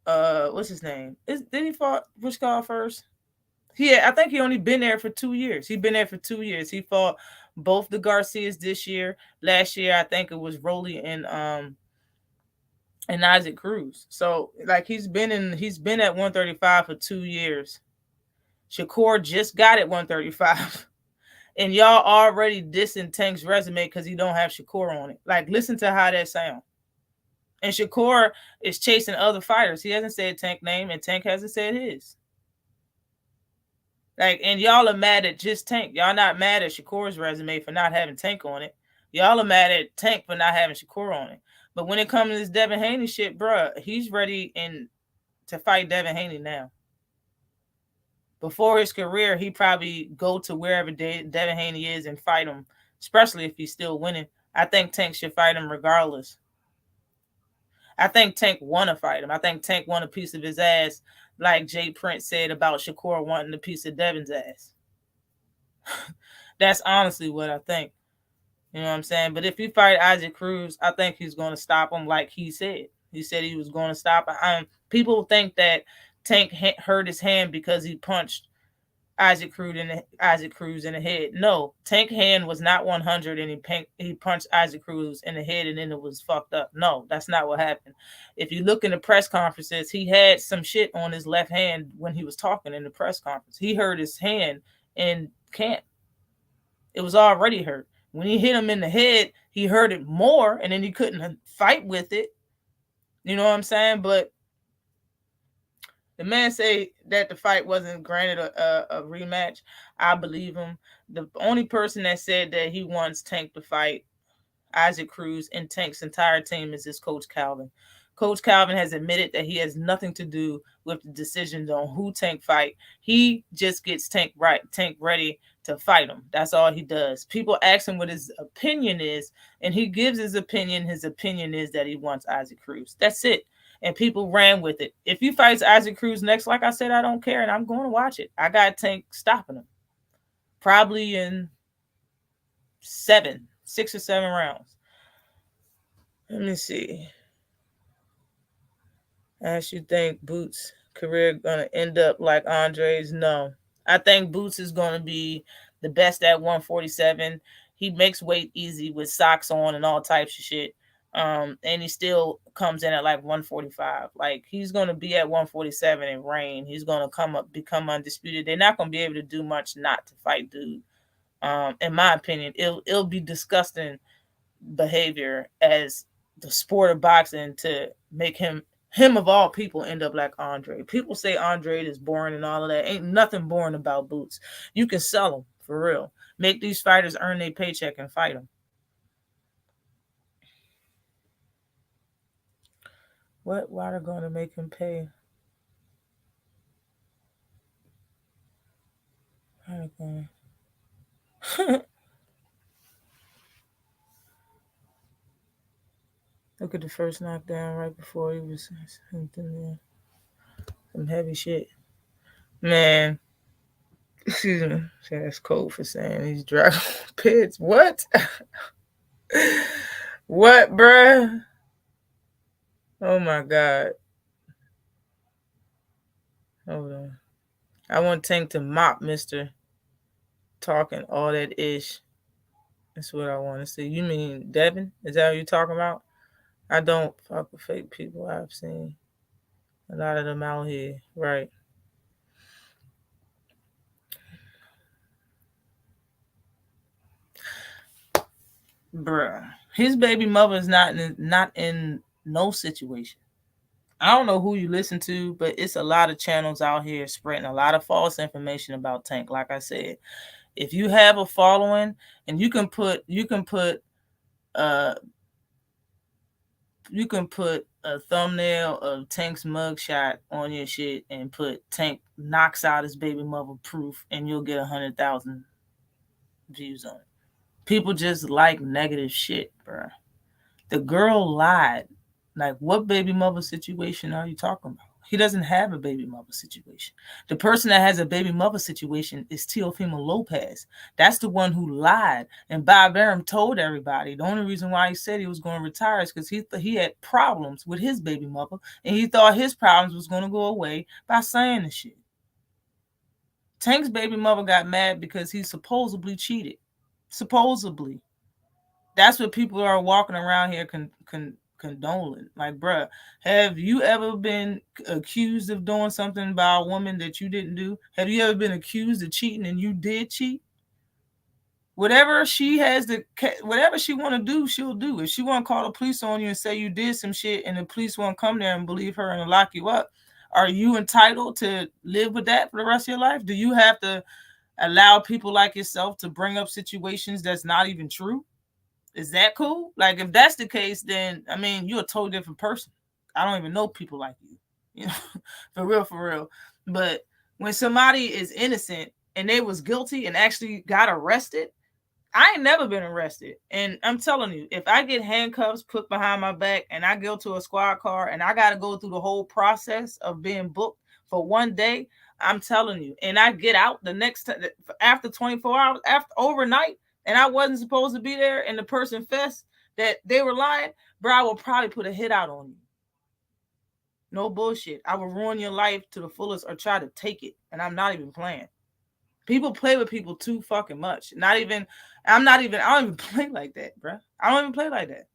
what's his name? Then he fought which guy first? I think he only been there for 2 years. He been there for 2 years. He fought both the Garcias this year. Last year, I think it was Rolly and Isaac Cruz. So, like, he's been at 135 for 2 years. Shakur just got at 135. And y'all already dissing Tank's resume because he don't have Shakur on it. Like, listen to how that sound. And Shakur is chasing other fighters. He hasn't said Tank's name, and Tank hasn't said his. Like, and y'all are mad at just Tank. Y'all not mad at Shakur's resume for not having Tank on it. Y'all are mad at Tank for not having Shakur on it. But when it comes to this Devin Haney shit, bruh, he's ready to fight Devin Haney now. Before his career, he probably go to wherever Devin Haney is and fight him, especially if he's still winning. I think Tank should fight him regardless. I think Tank want to fight him. I think Tank want a piece of his ass, like Jay Prince said about Shakur wanting a piece of Devin's ass. That's honestly what I think. You know what I'm saying? But if he fight Isaac Cruz, I think he's going to stop him like he said. He said he was going to stop him. People think that Tank hurt his hand because he punched Isaac Cruz in the head. No, Tank hand was not 100 and he punched Isaac Cruz in the head and then it was fucked up. No, that's not what happened. If you look in the press conferences, he had some shit on his left hand when he was talking in the press conference. He hurt his hand in camp. It was already hurt. When he hit him in the head, he hurt it more and then he couldn't fight with it. You know what I'm saying? But the man say that the fight wasn't granted a rematch. I believe him. The only person that said that he wants Tank to fight Isaac Cruz and Tank's entire team is his coach Calvin. Coach Calvin has admitted that he has nothing to do with the decisions on who Tank fight. He just gets Tank ready to fight him. That's all he does. People ask him what his opinion is, and he gives his opinion. His opinion is that he wants Isaac Cruz. That's it. And people ran with it. If he fights Isaac Cruz next, like I said, I don't care, and I'm going to watch it. I got Tank stopping him. Probably in 6 or 7 rounds. Let me see. As you think Boots' career going to end up like Andre's? No. I think Boots is going to be the best at 147. He makes weight easy with socks on and all types of shit. And he still comes in at like 145. Like, he's going to be at 147 and reign. He's going to become undisputed. They're not going to be able to do much not to fight dude. In my opinion, it'll be disgusting behavior as the sport of boxing to make him of all people end up like Andre. People say Andre is boring and all of that. Ain't nothing boring about Boots. You can sell them for real. Make these fighters earn their paycheck and fight them. What? Why they're going to make him pay? Look at the first knockdown right before he was some heavy shit. Man, excuse me. That's cold for saying he's Dragon Pits. What? What, bruh? Oh my God. Hold on. I want Tank to mop Mr. Talking all that ish. That's what I want to see. You mean Devin? Is that what you're talking about? I don't fuck with fake people. I've seen a lot of them out here. Right. Bruh. His baby mother is not in no situation. I don't know who you listen to, but it's a lot of channels out here spreading a lot of false information about Tank. Like I said, if you have a following and you can put a thumbnail of Tank's mugshot on your shit and put Tank knocks out his baby mother proof, and you'll get 100,000 views on it. People just like negative shit, bro. The girl lied. Like, what baby mother situation are you talking about? He doesn't have a baby mother situation. The person that has a baby mother situation is Teofimo Lopez. That's the one who lied. And Bob Arum told everybody the only reason why he said he was going to retire is because he had problems with his baby mother, and he thought his problems was going to go away by saying the shit. Tank's baby mother got mad because he supposedly cheated. Supposedly. That's what people are walking around here condoling. Like, bruh, have you ever been accused of doing something by a woman that you didn't do? Have you ever been accused of cheating and you did cheat? Whatever she want to do, she'll do. If she want to call the police on you and say you did some shit and the police won't come there and believe her and lock you up, are you entitled to live with that for the rest of your life? Do you have to allow people like yourself to bring up situations that's not even true? Is that cool? Like, if that's the case, then, I mean, you're a totally different person. I don't even know people like you, you know, for real. But when somebody is innocent and they was guilty and actually got arrested, I ain't never been arrested. And I'm telling you, if I get handcuffs put behind my back and I go to a squad car and I got to go through the whole process of being booked for one day, I'm telling you, and I get out the next time after 24 hours, after overnight, and I wasn't supposed to be there, and the person fessed that they were lying, bro, I will probably put a hit out on you. No bullshit. I will ruin your life to the fullest or try to take it, and I'm not even playing. People play with people too fucking much. I don't even play like that, bro. I don't even play like that.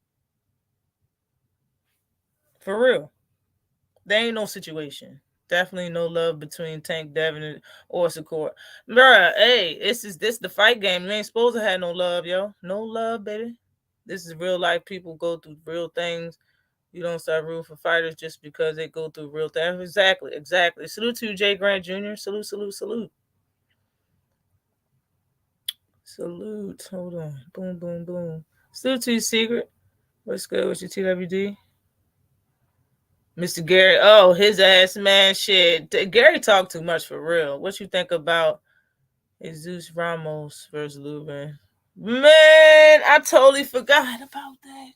For real. There ain't no situation. Definitely no love between Tank, Devin, or Shakur. Bruh, hey, this the fight game. You ain't supposed to have no love, yo. No love, baby. This is real life. People go through real things. You don't start rooting for fighters just because they go through real things. Exactly. Salute to you, Jay Grant Jr. Salute. Salute. Hold on. Boom. Salute to you, Secret. What's good with your TWD? Mr. Gary, oh, his ass, man, shit. Gary talked too much for real. What you think about Jesus Ramos versus Lubin? Man, I totally forgot about that.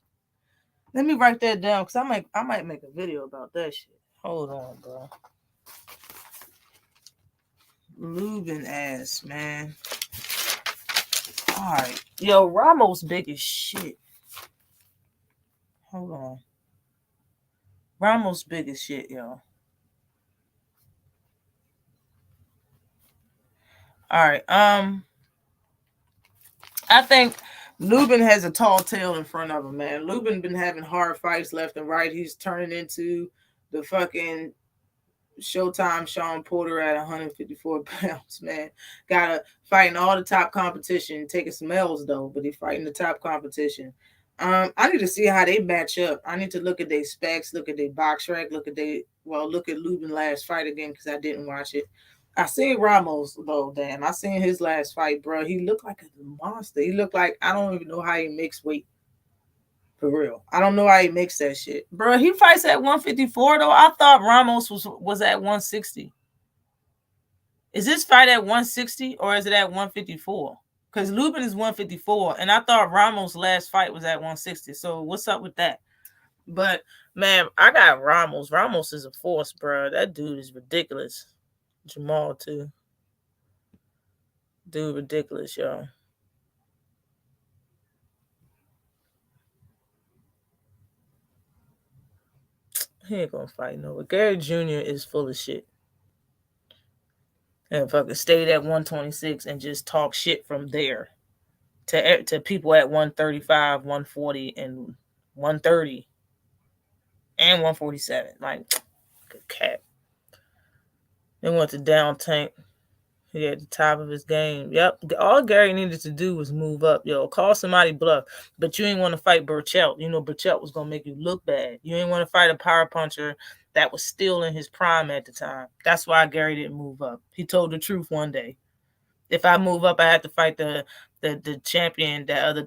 Let me write that down because I might make a video about that shit. Hold on, bro. Lubin ass, man. All right. Yo, Ramos big as shit. Hold on. Ramos big as shit, yo. All right. I think Lubin has a tall tale in front of him, man. Lubin been having hard fights left and right. He's turning into the fucking Showtime Sean Porter at 154 pounds, man. Gotta fighting all the top competition, taking some L's though, but he fighting the top competition. I need to see how they match up. I need to look at their specs, look at their box rack, look at Lubin last fight again because I didn't watch it. I seen Ramos though, damn. I seen his last fight, bro. He looked like a monster. He looked like I don't even know how he makes weight. For real. I don't know how he makes that shit. Bro, he fights at 154 though. I thought Ramos was at 160. Is this fight at 160 or is it at 154? Because Lubin is 154, and I thought Ramos' last fight was at 160. So what's up with that? But man, I got Ramos. Ramos is a force, bro. That dude is ridiculous. Jamal too. Dude, ridiculous, y'all. He ain't gonna fight no. Gary Jr. is full of shit. And fucking stayed at 126 and just talk shit from there to people at 135, 140, and 130 and 147. Like, good cat. They went to down tank. He at the top of his game. Yep. All Gary needed to do was move up. Yo, call somebody bluff. But you ain't want to fight Burchell. You know Burchell was going to make you look bad. You ain't want to fight a power puncher that was still in his prime at the time. That's why Gary didn't move up. He told the truth one day. If I move up, I have to fight the champion, that other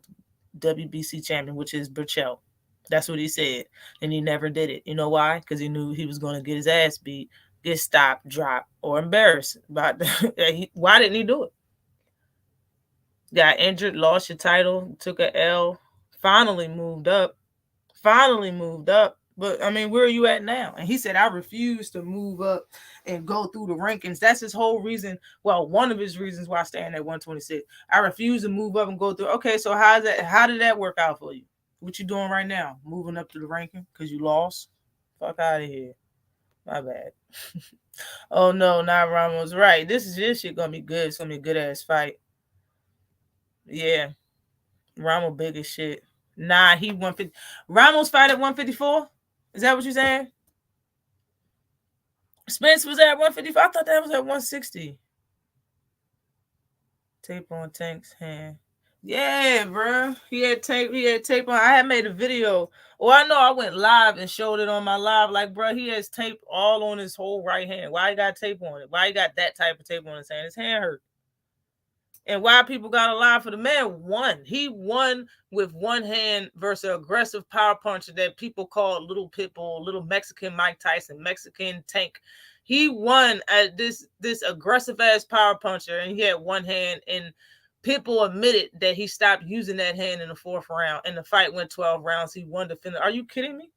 WBC champion, which is Burchell. That's what he said. And he never did it. You know why? Because he knew he was going to get his ass beat, get stopped, dropped, or embarrassed. Why didn't he do it? Got injured, lost your title, took a L, finally moved up. But, I mean, where are you at now? And he said, I refuse to move up and go through the rankings. That's his whole reason. Well, one of his reasons why staying at 126. I refuse to move up and go through. Okay, so how did that work out for you? What you doing right now? Moving up to the ranking because you lost? Fuck out of here. My bad. Oh, no, not Ramos. Right. This shit going to be good. It's going to be a good-ass fight. Yeah. Ramos big as shit. Nah, he 150. Ramos fight at 154? Is that what you're saying? Spence was at 154. I thought that was at 160. Tape on Tank's hand. Yeah, bro. He had tape on. I had made a video. Well, I know I went live and showed it on my live. Like, bro, he has tape all on his whole right hand. Why he got tape on it? Why he got that type of tape on his hand? His hand hurt. And why people got a lie for the man won. He won with one hand versus an aggressive power puncher that people call Little Pitbull, Little Mexican Mike Tyson, Mexican Tank. He won at this aggressive ass power puncher, and he had one hand. And Pitbull admitted that he stopped using that hand in the fourth round, and the fight went 12 rounds. He won the finish. Are you kidding me?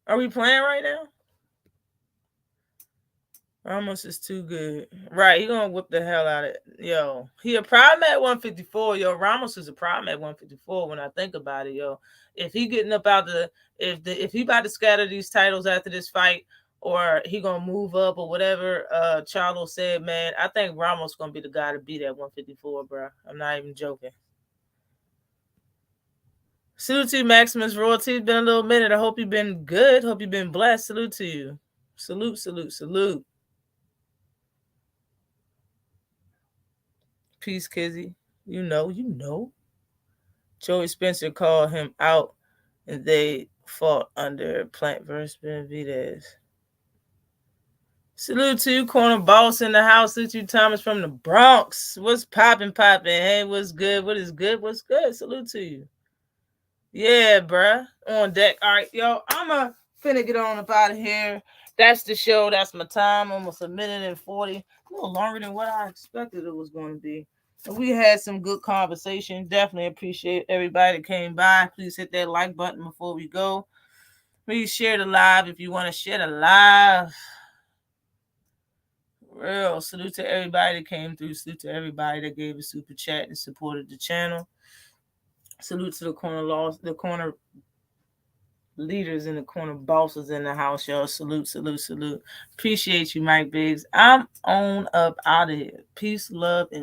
Are we playing right now? Ramos is too good. Right, he gonna whip the hell out of it. Yo, he a prime at 154. Yo, Ramos is a prime at 154 when I think about it, yo. If he getting up out if he about to scatter these titles after this fight, or he gonna move up or whatever, Charlo said, man, I think Ramos gonna be the guy to beat at 154, bro. I'm not even joking. Salute to you, Maximus Royalty. It's been a little minute. I hope you've been good. Hope you've been blessed. Salute to you. Salute, salute, salute. Peace, Kizzy. You know. Joey Spencer called him out, and they fought under Plant versus Benavidez. Salute to you, Corner Boss in the house. Salute to you, Thomas from the Bronx. What's popping? Hey, what's good? What is good? What's good? Salute to you. Yeah, bruh. On deck. All right, yo, I'm finna get on up out of here. That's the show. That's my time. Almost a minute and 40. A little longer than what I expected it was going to be. We had some good conversation. Definitely appreciate everybody that came by. Please hit that like button before we go. Please share the live if you want to share the live. Real salute to everybody that came through. Salute to everybody that gave a super chat and supported the channel. Salute to the corner leaders and the corner bosses in the house, y'all. Salute, salute, salute. Appreciate you, Mike Biggs. I'm on up out of here. Peace, love, and